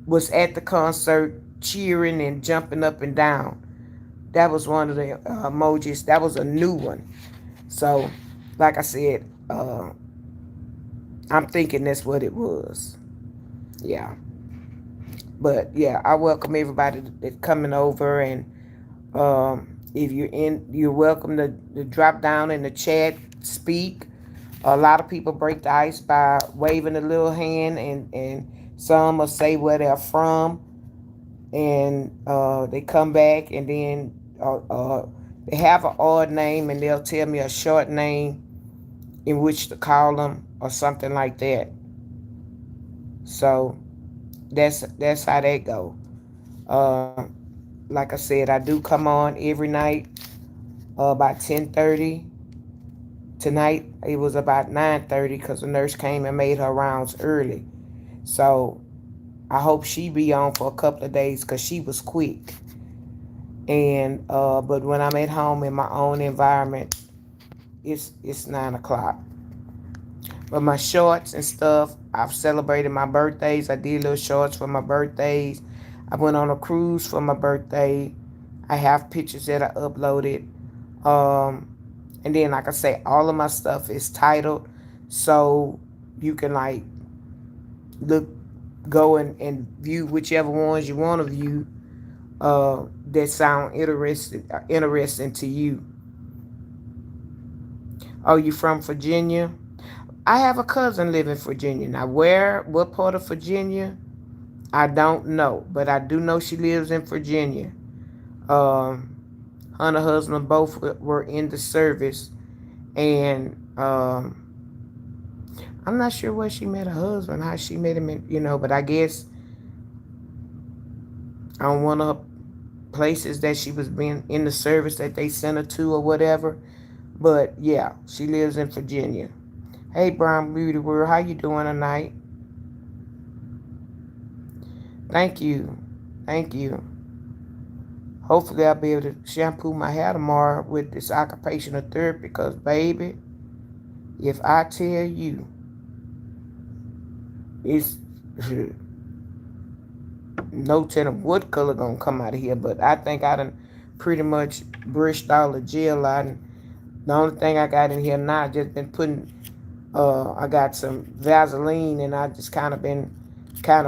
was at the concert cheering and jumping up and down. That was one of the emojis. That was a new one. So, like I said, I'm thinking that's what it was. Yeah. But yeah, I welcome everybody that's coming over, and if you're in, you're welcome to drop down in the chat, speak. A lot of people break the ice by waving a little hand, and some will say where they're from, and they come back, and then they have an odd name, and they'll tell me a short name in which to call them or something like that. So that's how that go. Uh, like I said, I do come on every night about 10:30. Tonight it was about 9:30 because the nurse came and made her rounds early. So I hope she be on for a couple of days because she was quick. And but when I'm at home in my own environment, it's 9 o'clock. But my shorts and stuff, I've celebrated my birthdays. I did little shorts for my birthdays. I went on a cruise for my birthday. I have pictures that I uploaded. And then, like I say, all of my stuff is titled, so you can like look, go and view whichever ones you want to view that sound interesting to you. Oh, you from Virginia? I have a cousin live in Virginia. Now, what part of Virginia? I don't know, but I do know she lives in Virginia. Um, her and her husband both were in the service, and I'm not sure where she met her husband, how she met him, but I guess on one of her places that she was being in the service that they sent her to or whatever. But yeah, she lives in Virginia. Hey, Brown Beauty World, how you doing tonight? Thank you. Thank you. Hopefully I'll be able to shampoo my hair tomorrow with this occupational therapy because, baby, if I tell you, it's no telling what color gonna come out of here, but I think I done pretty much brushed all the gel out. And the only thing I got in here now, I just been putting, I got some Vaseline, and I just kind of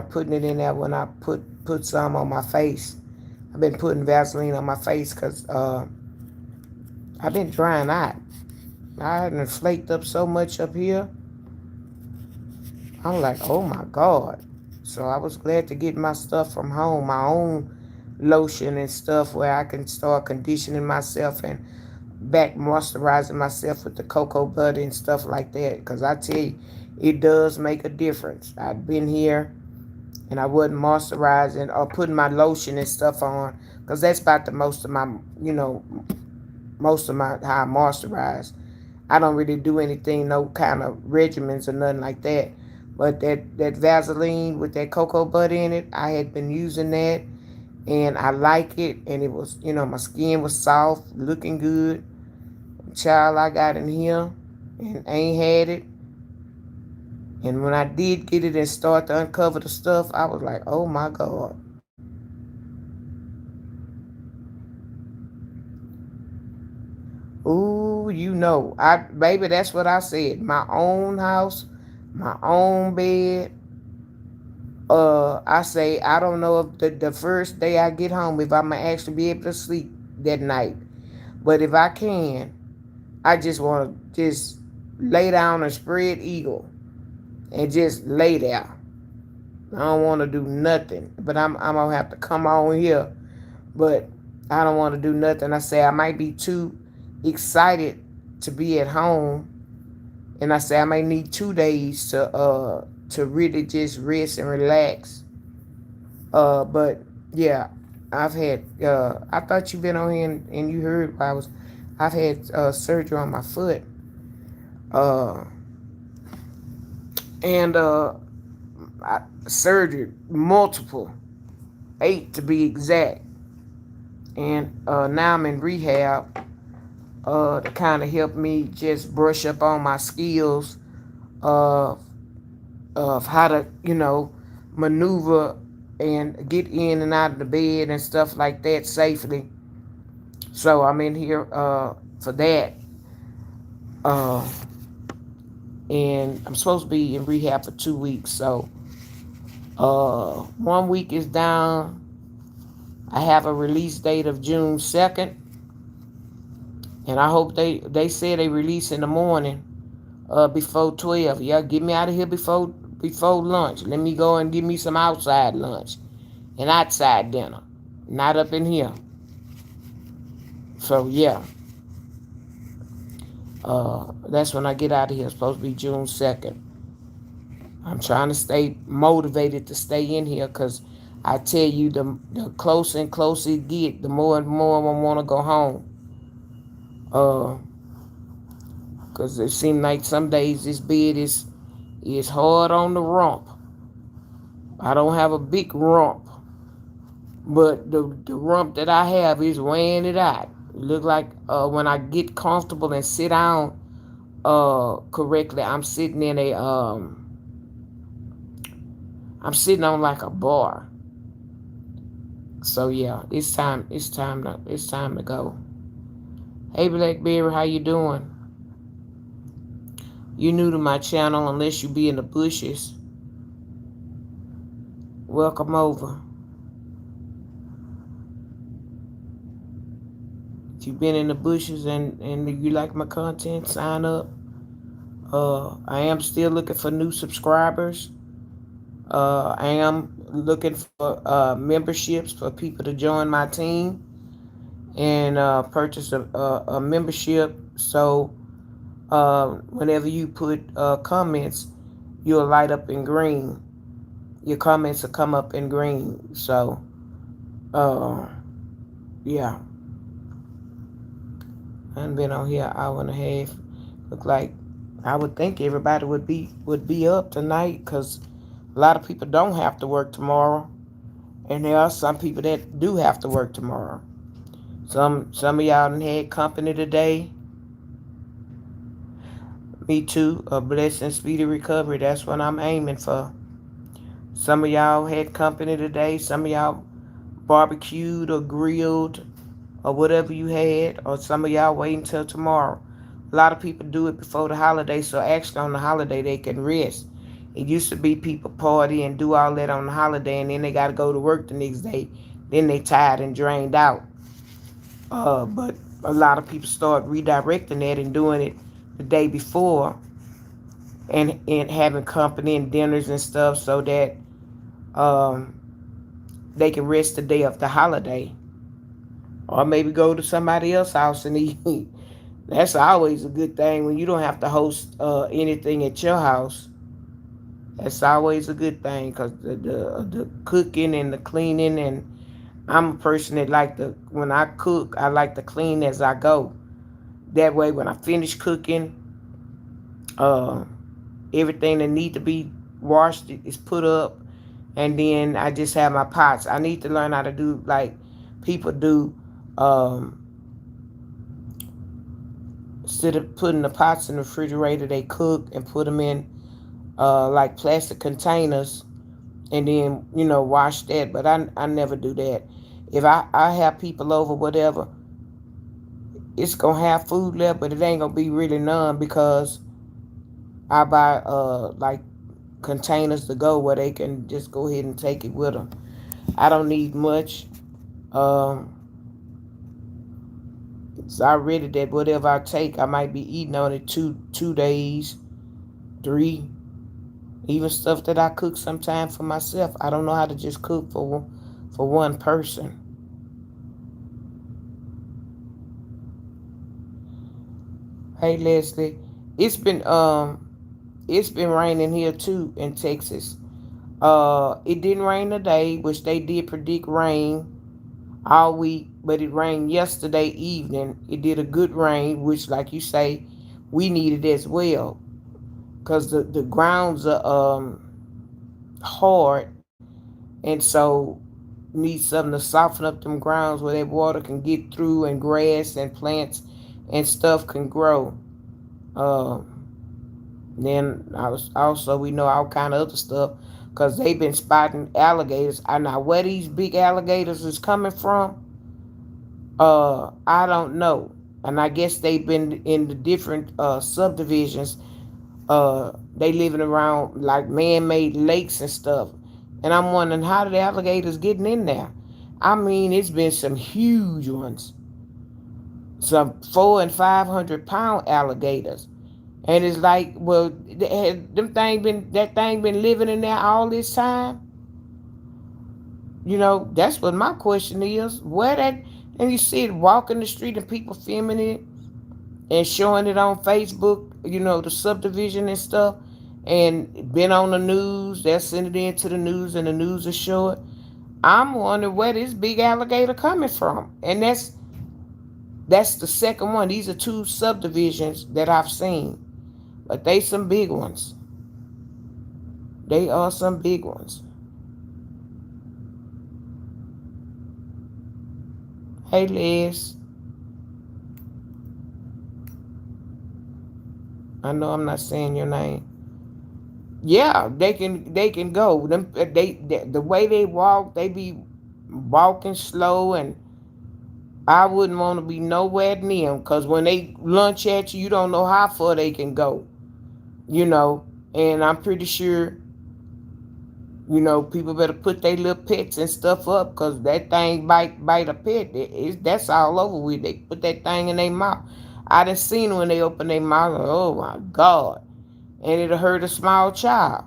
putting it in there when I put some on my face. I've been putting Vaseline on my face because I've been drying out. I hadn't flaked up so much up here. I'm like, oh my God. So I was glad to get my stuff from home, my own lotion and stuff where I can start conditioning myself and back moisturizing myself with the cocoa butter and stuff like that. Because I tell you, it does make a difference. I've been here and I wasn't moisturizing or putting my lotion and stuff on because that's about the most of my, most of my how I moisturize. I don't really do anything, no kind of regimens or nothing like that. But that Vaseline with that cocoa butter in it, I had been using that, and I like it. And it was, my skin was soft, looking good. Child, I got in here and ain't had it. And when I did get it and start to uncover the stuff, I was like, oh my God. Ooh, baby, that's what I said. My own house, my own bed. I say I don't know if the first day I get home if I'm gonna actually be able to sleep that night. But if I can, I just wanna just lay down and spread eagle and just lay there. I don't wanna do nothing. But I'm gonna have to come on here. But I don't wanna do nothing. I say I might be too excited to be at home, and I say I might need 2 days to really just rest and relax. But yeah, I've had. I thought you've been on here and you heard I've had surgery on my foot. Uh, and surgery multiple, 8 to be exact. And now I'm in rehab to kind of help me just brush up on my skills of how to, maneuver and get in and out of the bed and stuff like that safely. So I'm in here for that. Uh, and I'm supposed to be in rehab for 2 weeks. So 1 week is down. I have a release date of June 2nd, and I hope they say they release in the morning, before 12. Y'all get me out of here before lunch. Let me go and give me some outside lunch and outside dinner, not up in here. So yeah, that's when I get out of here. It's supposed to be June 2nd. I'm trying to stay motivated to stay in here because I tell you, the closer and closer it get, the more and more I want to go home. Because it seems like some days this bed is hard on the rump. I don't have a big rump, but the rump that I have is weighing it out. It look like when I get comfortable and sit down correctly, I'm sitting on like a bar. So yeah, it's time to go. Hey Blackberry, how you doing? You new to my channel unless you be in the bushes. Welcome over. If you've been in the bushes and you like my content, sign up. I am still looking for new subscribers. I am looking for memberships for people to join my team and purchase a membership. So whenever you put comments, you'll light up in green. Your comments will come up in green. So yeah, I've been on here an hour and a half. Look like I would think everybody would be up tonight because a lot of people don't have to work tomorrow, and there are some people that do have to work tomorrow. Some of y'all done had company today. Me too. A blessed and speedy recovery. That's what I'm aiming for. Some of y'all had company today. Some of y'all barbecued or grilled or whatever you had, or some of y'all waiting until tomorrow. A lot of people do it before the holiday, so actually on the holiday they can rest. It used to be people party and do all that on the holiday, and then they got to go to work the next day. Then they tired and drained out. But a lot of people start redirecting that and doing it the day before, and having company and dinners and stuff so that um, they can rest the day of the holiday. Or maybe go to somebody else's house and eat. That's always a good thing when you don't have to host anything at your house. That's always a good thing because the cooking and the cleaning, and I'm a person that when I cook, I like to clean as I go. That way when I finish cooking, uh, everything that need to be washed is put up, and then I just have my pots. I need to learn how to do like people do. Instead of putting the pots in the refrigerator, they cook and put them in like plastic containers, and then wash that. But I never do that. If I have people over, whatever, it's gonna have food left, but it ain't gonna be really none because I buy like containers to go where they can just go ahead and take it with them. I don't need much. It's already that whatever I take, I might be eating on it 2 days, 3. Even stuff that I cook sometimes for myself. I don't know how to just cook for one person. Hey Leslie, it's been raining here too in Texas. It didn't rain today, which they did predict rain all week, but it rained yesterday evening. It did a good rain, which, like you say, we needed as well, because the grounds are hard, and so need something to soften up them grounds where that water can get through, and grass and plants and stuff can grow. Then we know all kind of other stuff because they've been spotting alligators. I know where these big alligators is coming from. I don't know, and I guess they've been in the different subdivisions. They living around like man-made lakes and stuff, and I'm wondering how the alligators getting in there. I mean, it's been some huge ones, some 400 and 500 pound alligators. And it's like, well, that thing been living in there all this time. That's what my question is. Where that? And you see it walking the street and people filming it and showing it on Facebook. The subdivision and stuff, and been on the news. They're sending it into the news, and the news will show it. I'm wondering where this big alligator coming from, and that's the second one. These are two subdivisions that I've seen, but they some big ones. They are some big ones. Hey, Liz. I know I'm not saying your name. Yeah, they can go. The way they walk, they be walking slow, and I wouldn't want to be nowhere near them because when they lunge at you, you don't know how far they can go. You know, and I'm pretty sure people better put their little pets and stuff up because that thing bite a pet. That's all over with. They put that thing in their mouth. I done seen when they open their mouth. Oh my God! And it'll hurt a small child.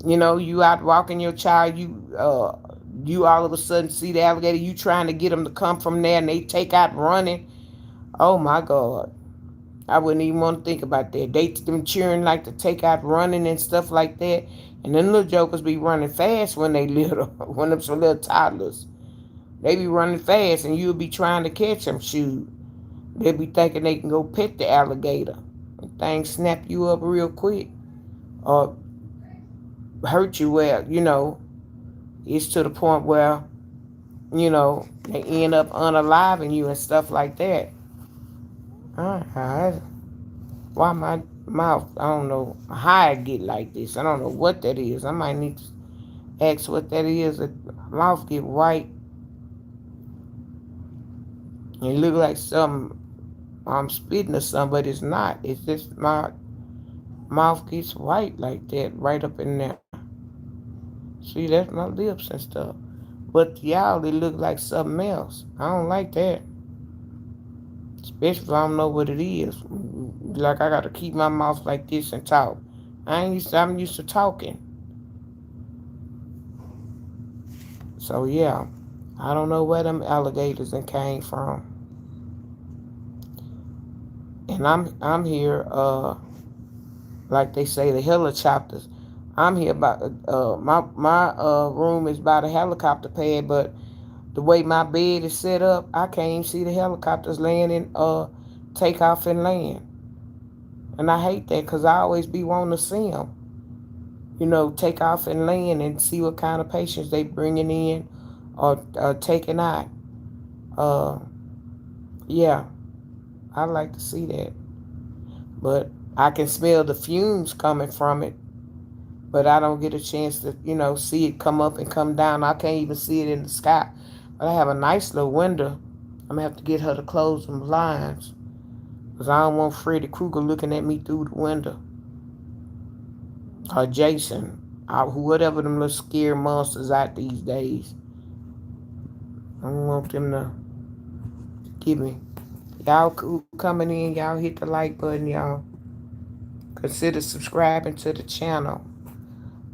You out walking your child. You all of a sudden see the alligator. You trying to get them to come from there, and they take out running. Oh my God! I wouldn't even want to think about that. Them cheering like to take out running and stuff like that. And then little jokers be running fast when they little, when them some little toddlers. They be running fast and you'll be trying to catch them. Shoot. They be thinking they can go pet the alligator. The thing snap you up real quick. Or hurt you where, it's to the point where, they end up unaliving you and stuff like that. Why my mouth, I don't know how I get like this. I don't know what that is. I might need to ask what that is. My mouth get white. It look like something I'm spitting or something, but it's not. It's just my mouth gets white like that right up in there. See, that's my lips and stuff. But y'all, it look like something else. I don't like that. Especially if I don't know what it is. Like I gotta keep my mouth like this and talk. I'm used to talking. So yeah, I don't know where them alligators and came from. And I'm here, like they say, the helicopters. I'm here about my room is by the helicopter pad, but the way my bed is set up, I can't even see the helicopters laying in take off and land. And I hate that because I always be wanting to see them. Take off and land and see what kind of patients they bringing in or taking out. Yeah, I like to see that. But I can smell the fumes coming from it. But I don't get a chance to, see it come up and come down. I can't even see it in the sky. But I have a nice little window. I'm going to have to get her to close them blinds. Because I don't want Freddy Krueger looking at me through the window. Or Jason. Whatever them little scary monsters out these days. I don't want them to get me. Y'all coming in. Y'all hit the like button, y'all. Consider subscribing to the channel.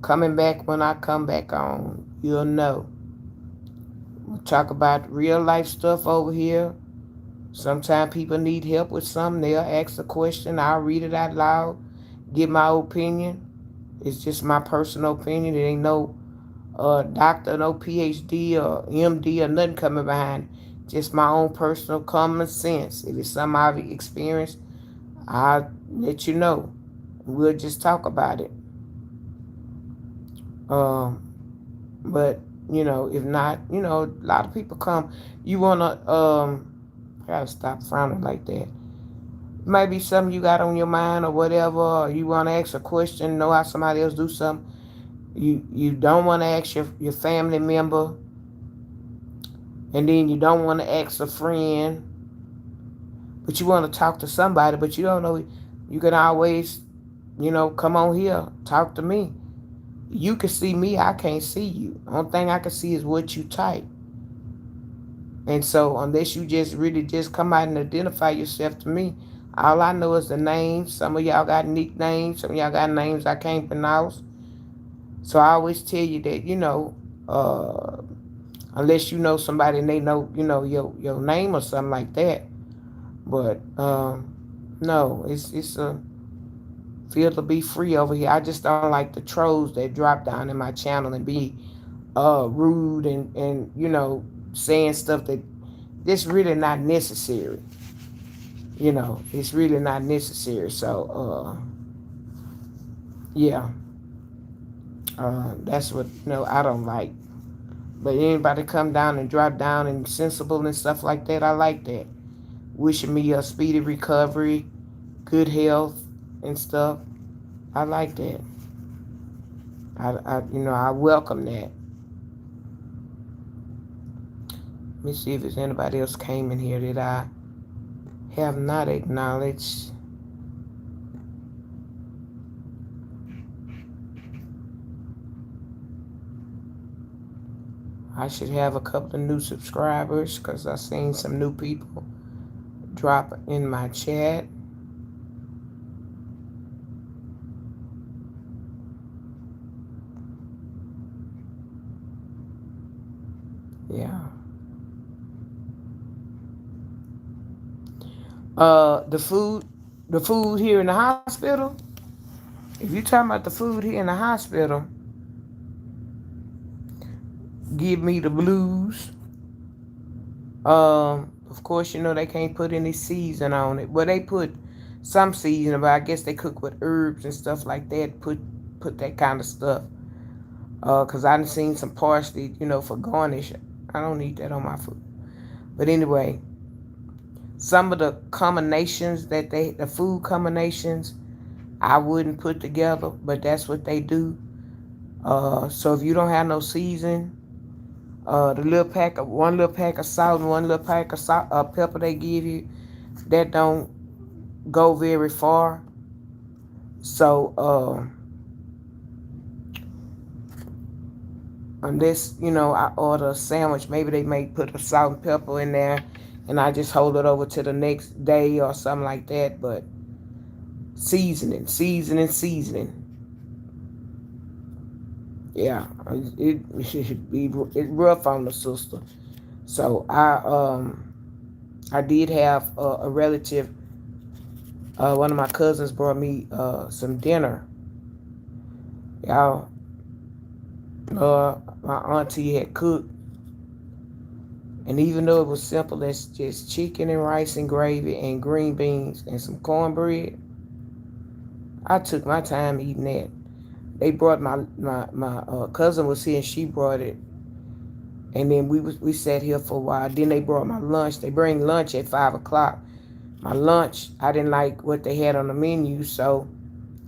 Coming back when I come back on. You'll know. We talk about real life stuff over here. Sometimes people need help with something. They'll ask a question. I'll read it out loud. Give my opinion. It's just my personal opinion. It ain't no doctor, no PhD or MD or nothing coming behind it. Just my own personal common sense. If it's something I've experienced, I'll let you know. We'll just talk about it. But if not, a lot of people come. You wanna I gotta stop frowning like that. Maybe something you got on your mind or whatever, or you wanna ask a question, know how somebody else do something. You don't want to ask your family member, and then you don't want to ask a friend, but you want to talk to somebody, but you don't know. You can always, come on here, talk to me. You can see me, I can't see you. Only thing I can see is what you type. And so unless you just really just come out and identify yourself to me, all I know is the names. Some of y'all got nicknames. Some of y'all got names I can't pronounce. So I always tell you that, uh, unless you know somebody and they know, your name or something like that. But no, it's a feel to be free over here. I just don't like the trolls that drop down in my channel and be rude and saying stuff that this really not necessary. It's really not necessary. So yeah, that's what I don't like. But anybody come down and drop down and sensible and stuff like that, I like that. Wishing me a speedy recovery, good health and stuff. I like that. I welcome that. Let me see if there's anybody else came in here that I have not acknowledged. I should have a couple of new subscribers because I've seen some new people drop in my chat. Yeah. The food here in the hospital. If you're talking about the food here in the hospital, give me the blues. Of course, they can't put any season on it. Well, they put some seasoning, but I guess they cook with herbs and stuff like that. Put that kind of stuff. Cause I done seen some parsley, for garnish. I don't need that on my food. But anyway, some of the combinations the food combinations, I wouldn't put together, but that's what they do. So if you don't have no season, the one little pack of salt and one little pack of pepper they give you, that don't go very far. So unless I order a sandwich, maybe they may put a salt and pepper in there, and I just hold it over to the next day or something like that. But seasoning. Yeah, it's rough on the sister. So I did have a relative. One of my cousins brought me some dinner. Y'all, my auntie had cooked, and even though it was simple as just chicken and rice and gravy and green beans and some cornbread, I took my time eating that. They brought my cousin was here and she brought it, and then we sat here for a while. Then they brought my lunch. They bring lunch at 5 o'clock. My lunch, I didn't like what they had on the menu, so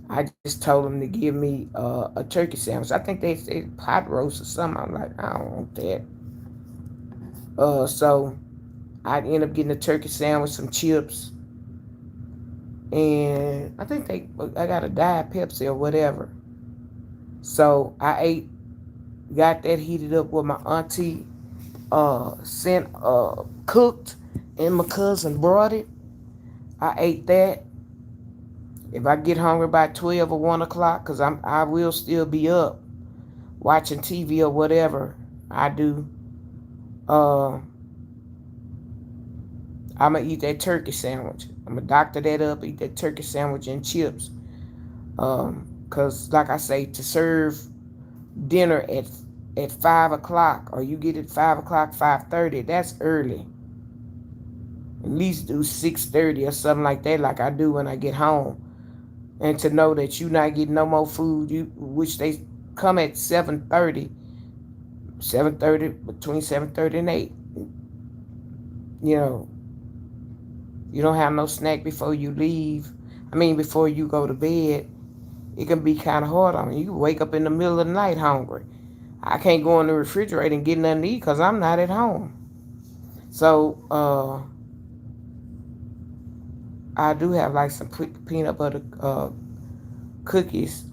I just told them to give me a turkey sandwich. I think they said pot roast or something. I'm like, I don't want that. So I ended up getting a turkey sandwich, some chips, and I think I got a Diet Pepsi or whatever. So I got that heated up with my auntie sent cooked, and my cousin brought it. I ate that. If I get hungry by 12 or 1 o'clock, because I will still be up watching TV or whatever I do, I'm going to eat that turkey sandwich. I'm going to doctor that up, eat that turkey sandwich and chips. Because, like I say, to serve dinner at 5 o'clock, or you get it 5 o'clock, 5:30, that's early. At least do 6:30 or something like that, like I do when I get home. And to know that you're not getting no more food, which they come at 7:30, between 7:30 and 8. You don't have no snack before you leave. Before you go to bed. it can be kind of hard on you. You wake up in the middle of the night hungry. I can't go in the refrigerator and get nothing to eat because I'm not at home. So I do have like some peanut butter cookies,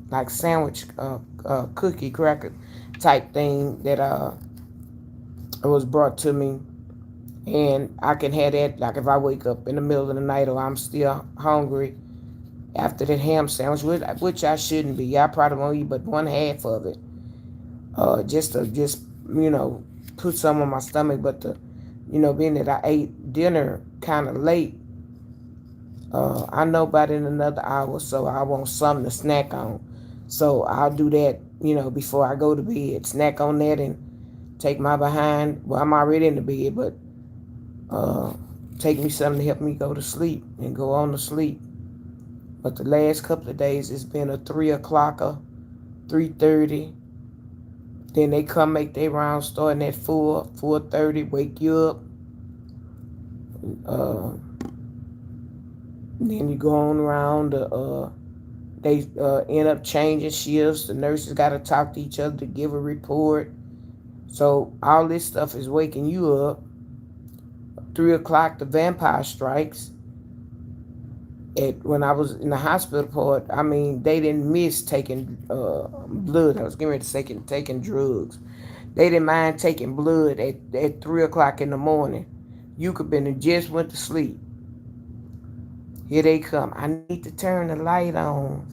like sandwich cookie cracker type thing that was brought to me, and I can have that like if I wake up in the middle of the night or I'm still hungry after that ham sandwich, which I shouldn't be. I probably won't eat but one half of it, just to you know put some on my stomach. But being that I ate dinner kind of late, I know about in another hour, so I want something to snack on. So I'll do that, before I go to bed. Snack on that and take my behind. Well, I'm already in the bed, but uh, take me something to help me go to sleep and go on to sleep. But the last couple of days, it's been a 3 o'clocker, 3:30. Then they come make their rounds starting at 4:30. Wake you up. Uh, then you go on around. They end up changing shifts. The nurses got to talk to each other to give a report. So all this stuff is waking you up. 3 o'clock, the vampire strikes. When I was in the hospital part, I mean, they didn't miss taking blood. I was getting ready to say taking drugs. They didn't mind taking blood at 3 o'clock in the morning. You could have been just went to sleep. Here they come. I need to turn the light on.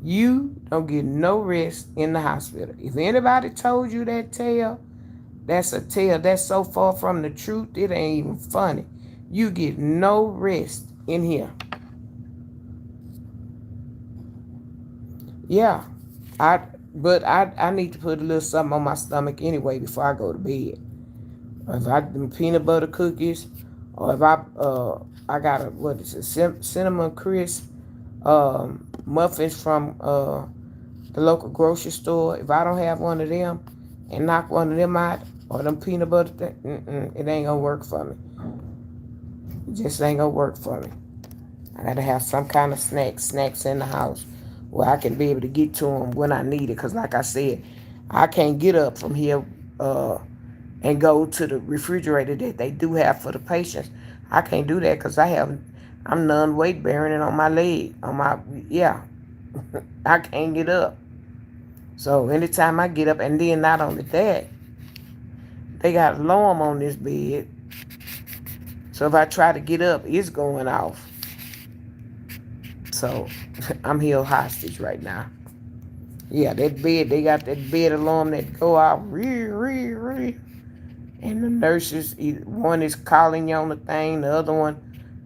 You don't get no rest in the hospital. If anybody told you that tale, that's a tale that's so far from the truth, it ain't even funny. You get no rest in here. Yeah, I need to put a little something on my stomach anyway before I go to bed. If I do peanut butter cookies, or if I got what is it, cinnamon crisp muffins from the local grocery store. If I don't have one of them and knock one of them out, or them peanut butter it ain't gonna work for me. It just ain't gonna work for me. I gotta have some kind of snacks in the house where I can be able to get to them when I need it. Cause like I said, I can't get up from here and go to the refrigerator that they do have for the patients. I can't do that because I'm non-weight bearing and on my leg, yeah, I can't get up. So anytime I get up, and then not only that, they got alarm on this bed. So if I try to get up, it's going off. So I'm held hostage right now. Yeah, that bed, they got that bed alarm that go off, and the nurses, one is calling you on the thing, the other one,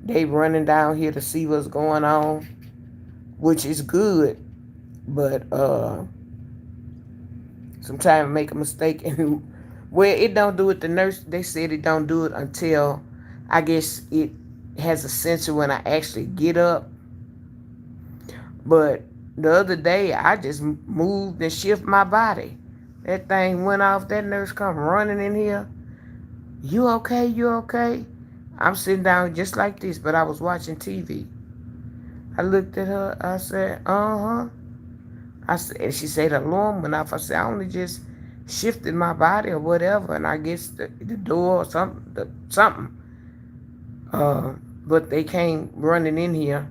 they running down here to see what's going on, which is good, but sometimes I make a mistake, and well, it don't do it. The nurse, they said it don't do it until, I guess it has a sensor when I actually get up. But the other day, I just moved and shifted my body. That thing went off. That nurse come running in here. You okay? You okay? I'm sitting down just like this, but I was watching TV. I looked at her. I said, uh-huh. And she said the alarm went off. I said, I only just shifted my body or whatever, and I guess the door or something. But they came running in here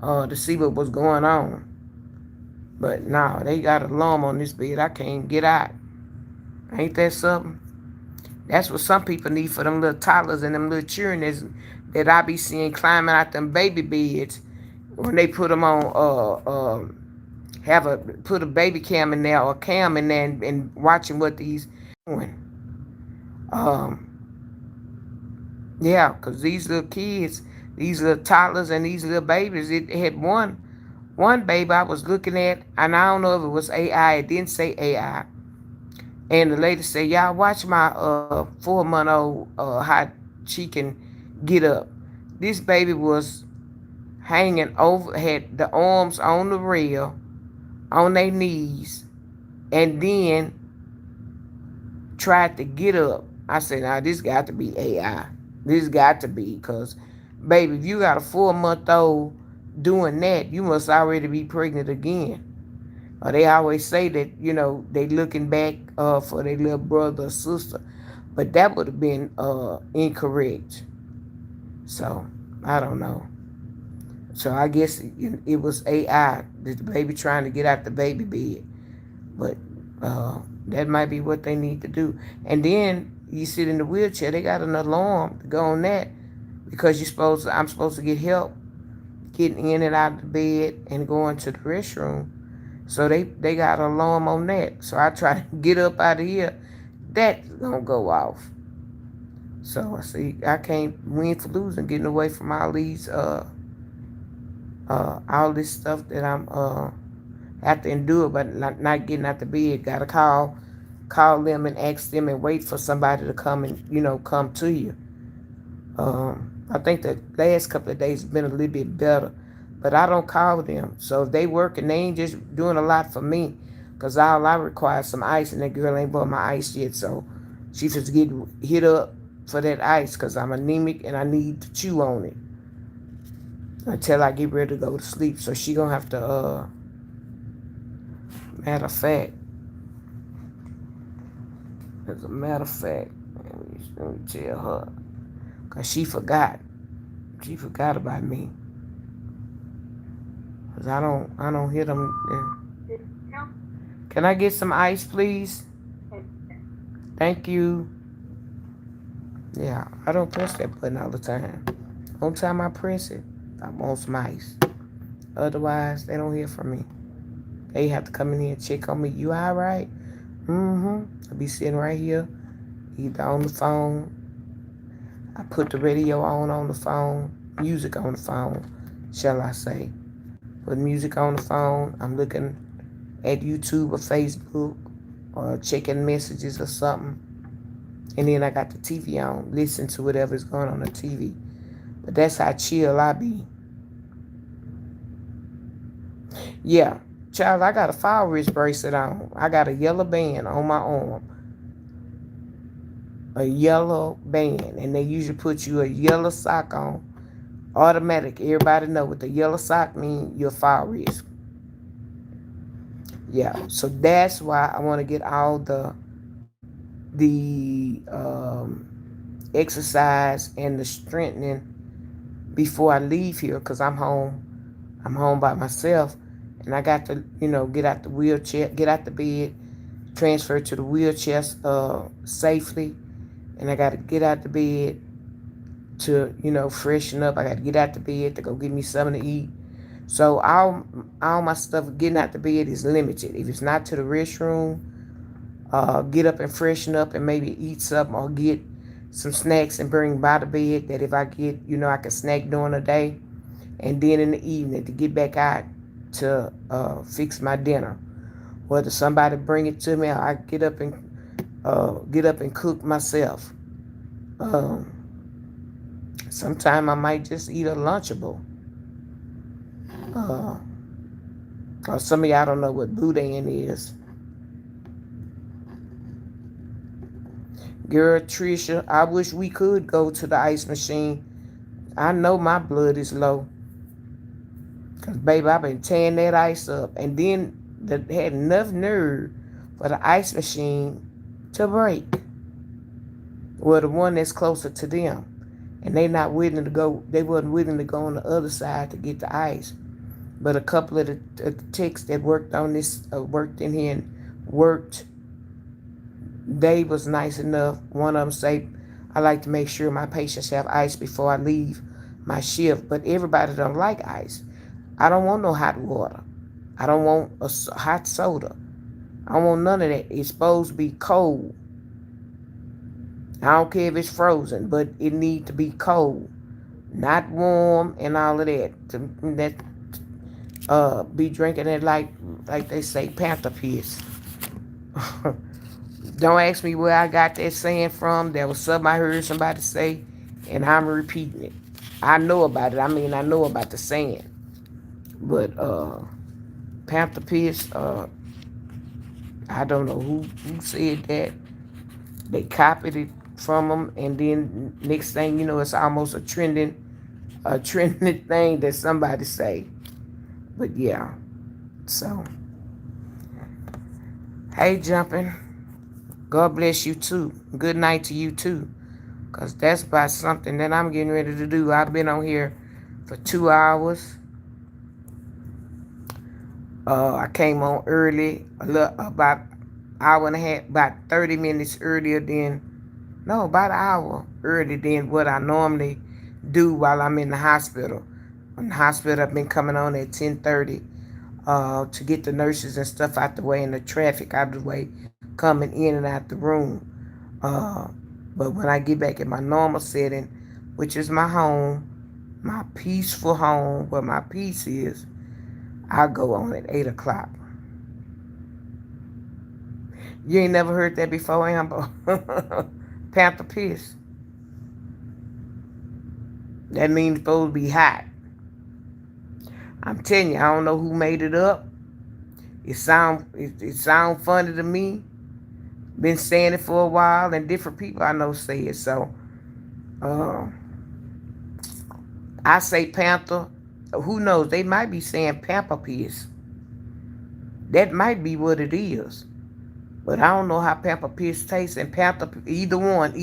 to see what was going on. But no, they got an alarm on this bed. I can't get out. Ain't that something? That's what some people need for them little toddlers and them little children that I be seeing climbing out them baby beds when they put them on, put a baby cam in there or a cam in there and watching what these doing. Yeah, because these little kids, these little toddlers and these little babies, it had one baby I was looking at, and I don't know if it was AI. It didn't say AI. And the lady said, y'all watch my 4-month-old, how she can get up. This baby was hanging over, had the arms on the rail, on their knees, and then tried to get up. I said, now this got to be AI. This got to be, because, baby, if you got a 4-month-old doing that, you must already be pregnant again. They always say that, they looking back for their little brother or sister. But that would have been incorrect. So, I don't know. So, I guess it was AI, the baby trying to get out the baby bed. But that might be what they need to do. And then you sit in the wheelchair, they got an alarm to go on that, because I'm supposed to get help getting in and out of the bed and going to the restroom. So they got an alarm on that. So I try to get up out of here. That's gonna go off. So I see I can't win for losing, getting away from all these all this stuff that I'm have to endure, but not getting out the bed. Gotta call them and ask them and wait for somebody to come and come to you. I think the last couple of days have been a little bit better, but I don't call them. So if they working, they ain't just doing a lot for me, because all I require is some ice, and that girl ain't bought my ice yet. So she just get hit up for that ice, because I'm anemic and I need to chew on it until I get ready to go to sleep. So she gonna have to, matter of fact, as a matter of fact, let me tell her, because she forgot. She forgot about me. Cause I don't hear them. Can I get some ice, please? Thank you. Yeah, I don't press that button all the time. Only time I press it, I want some ice. Otherwise, they don't hear from me. They have to come in here and check on me. You all right? I'll be sitting right here, either on the phone. I put the radio on the phone, music on the phone, shall I say. Put music on the phone. I'm looking at YouTube or Facebook or checking messages or something. And then I got the TV on, listen to whatever's going on the TV. But that's how chill I be. Yeah, child, I got a foul wrist bracelet on. I got a yellow band on my arm. A yellow band. And they usually put you a yellow sock on. Automatic. Everybody know what the yellow sock means. You're foul wrist. Yeah, so that's why I want to get all the exercise and the strengthening before I leave here, because I'm home by myself, and I got to get out the wheelchair, get out the bed, transfer to the wheelchair safely, and I got to get out the bed to freshen up. I got to get out the bed to go get me something to eat. So all my stuff getting out the bed is limited. If it's not to the restroom, get up and freshen up and maybe eat something or get some snacks and bring by the bed, that if I get, I can snack during the day, and then in the evening to get back out to fix my dinner. Whether somebody bring it to me, or I get up and cook myself. Sometime I might just eat a Lunchable. Or some of y'all don't know what boudin is. Girl, Trisha, I wish we could go to the ice machine. I know my blood is low. Because, baby, I've been tearing that ice up. And then they had enough nerve for the ice machine to break. Well, the one that's closer to them. And they wasn't willing to go on the other side to get the ice. But a couple of the techs that worked on this, worked in here and worked, they was nice enough. One of them say, I like to make sure my patients have ice before I leave my shift. But everybody don't like ice. I don't want no hot water. I don't want a hot soda. I don't want none of that. It's supposed to be cold. I don't care if it's frozen, but it need to be cold. Not warm and all of that. Be drinking it like they say, Panther piss. Don't ask me where I got that saying from. There was something I heard somebody say, and I'm repeating it. I know about it. I know about the saying. But Panther piss, I don't know who said that. They copied it from them, and then next thing you know, it's almost a trending thing that somebody say. But yeah, so hey, jumping. God bless you too. Good night to you too, cause that's about something that I'm getting ready to do. I've been on here for 2 hours. I came on early, about hour and a half, about 30 minutes earlier than, no, about an hour earlier than what I normally do while I'm in the hospital. In the hospital, I've been coming on at 10:30 to get the nurses and stuff out the way and the traffic out the way coming in and out the room. Uh, but when I get back in my normal setting, which is my home, my peaceful home, where my peace is, I go on at 8 o'clock. You ain't never heard that before, Amber? Panther piss. That means it's supposed to be hot. I'm telling you, I don't know who made it up. It sound funny to me. Been saying it for a while, and different people I know say it. So, uh, I say panther. Who knows? They might be saying pamper piss. That might be what it is. But I don't know how pamper piss tastes, and panther, either one.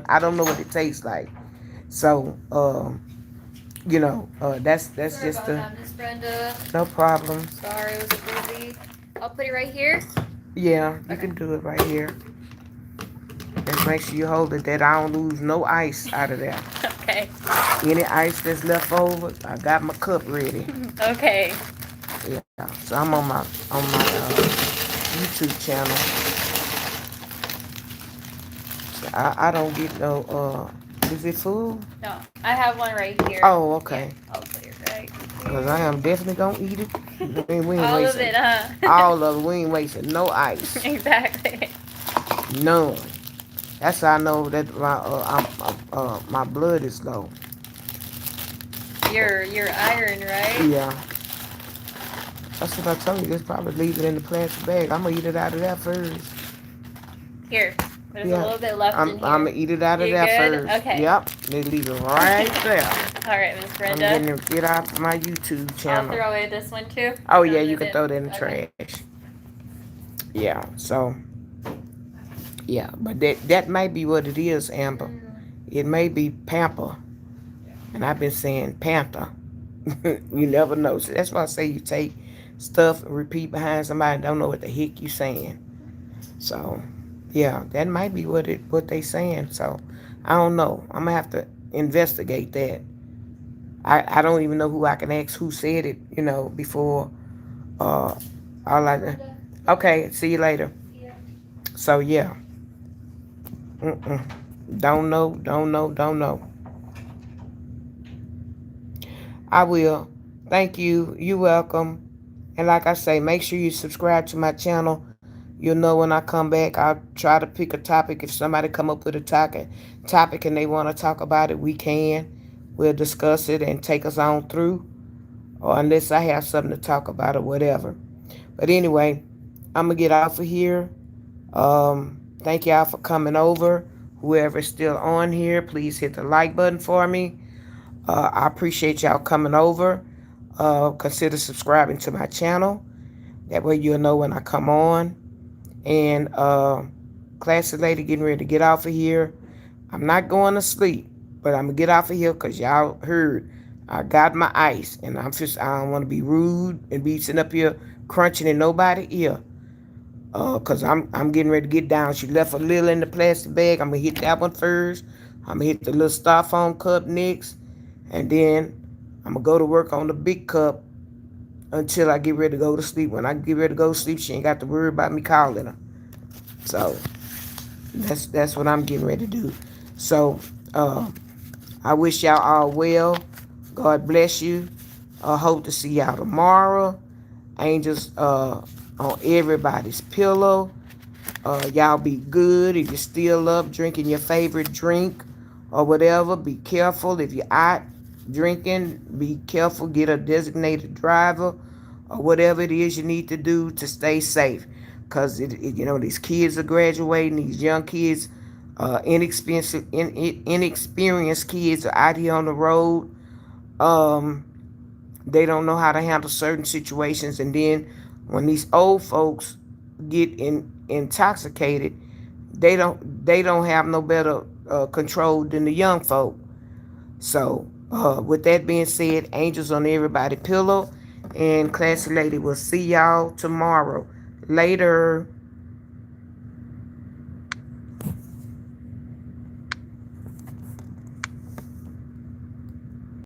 I don't know what it tastes like. So, that's Sorry just about the that, Miss Brenda. no problem. Sorry, was it busy? I'll put it right here. Yeah, you Okay. can do it right here. Just make sure you hold it that I don't lose no ice out of there. Okay. Any ice that's left over, I got my cup ready. Okay. Yeah, so I'm on my YouTube channel. So I don't get no is it full? No, I have one right here. Oh, Yeah, okay. I'll put it right Cause I here. am definitely gonna eat it. We ain't All of wasting it, huh? all of it. We ain't wasting no ice, Exactly. none. That's how I know that my blood is low. Your iron, right? Yeah, that's what I told you. Just probably leave it in the plastic bag. I'm gonna eat it out of that first. Here. There's a Yeah, little bit left in I'm here. gonna eat it out of You there good? first. Okay. Yep, they leave it right there. All right, Miss I'm Brenda. getting to get out my YouTube I'll channel. throw away this one too. Oh Throw yeah, it you in can it. throw that in the Okay. trash. Yeah, so yeah, but that might be what it is, Amber. It may be pamper, and I've been saying panther. You never know. So that's why I say you take stuff and repeat behind somebody and don't know what the heck you saying. So yeah, that might be what they saying. So I don't know. I'm gonna have to investigate that. I don't even know who I can ask who said it. Before uh all I. Okay, see you later. So yeah, mm-mm. Don't know, don't know, don't know. I will. Thank you. You're welcome. And like I say, make sure you subscribe to my channel. You'll know when I come back. I'll try to pick a topic. If somebody come up with a topic and they want to talk about it, we can. We'll discuss it and take us on through. Or unless I have something to talk about or whatever. But anyway, I'm going to get off of here. Thank y'all for coming over. Whoever is still on here, please hit the like button for me. I appreciate y'all coming over. Consider subscribing to my channel. That way you'll know when I come on. And classy lady getting ready to get off of here. I'm not going to sleep, but I'm going to get off of here because y'all heard I got my ice. And I don't want to be rude and be sitting up here crunching in nobody's ear. Cause I'm getting ready to get down. She left a little in the plastic bag. I'm gonna hit that one first. I'm gonna hit the little styrofoam cup next, and then I'm gonna go to work on the big cup until I get ready to go to sleep. When I get ready to go to sleep, she ain't got to worry about me calling her. So that's what I'm getting ready to do. So I wish y'all all well. God bless you. I hope to see y'all tomorrow. Angels on everybody's pillow. Y'all be good. If you're still up drinking your favorite drink or whatever, be careful. If you're out drinking, be careful. Get a designated driver or whatever it is you need to do to stay safe. Because, these kids are graduating, these young kids Inexperienced kids are out here on the road. Um, they don't know how to handle certain situations, and then when these old folks get intoxicated, they don't have no better control than the young folk. So, with that being said, angels on everybody's pillow, and classy lady will see y'all tomorrow. Later.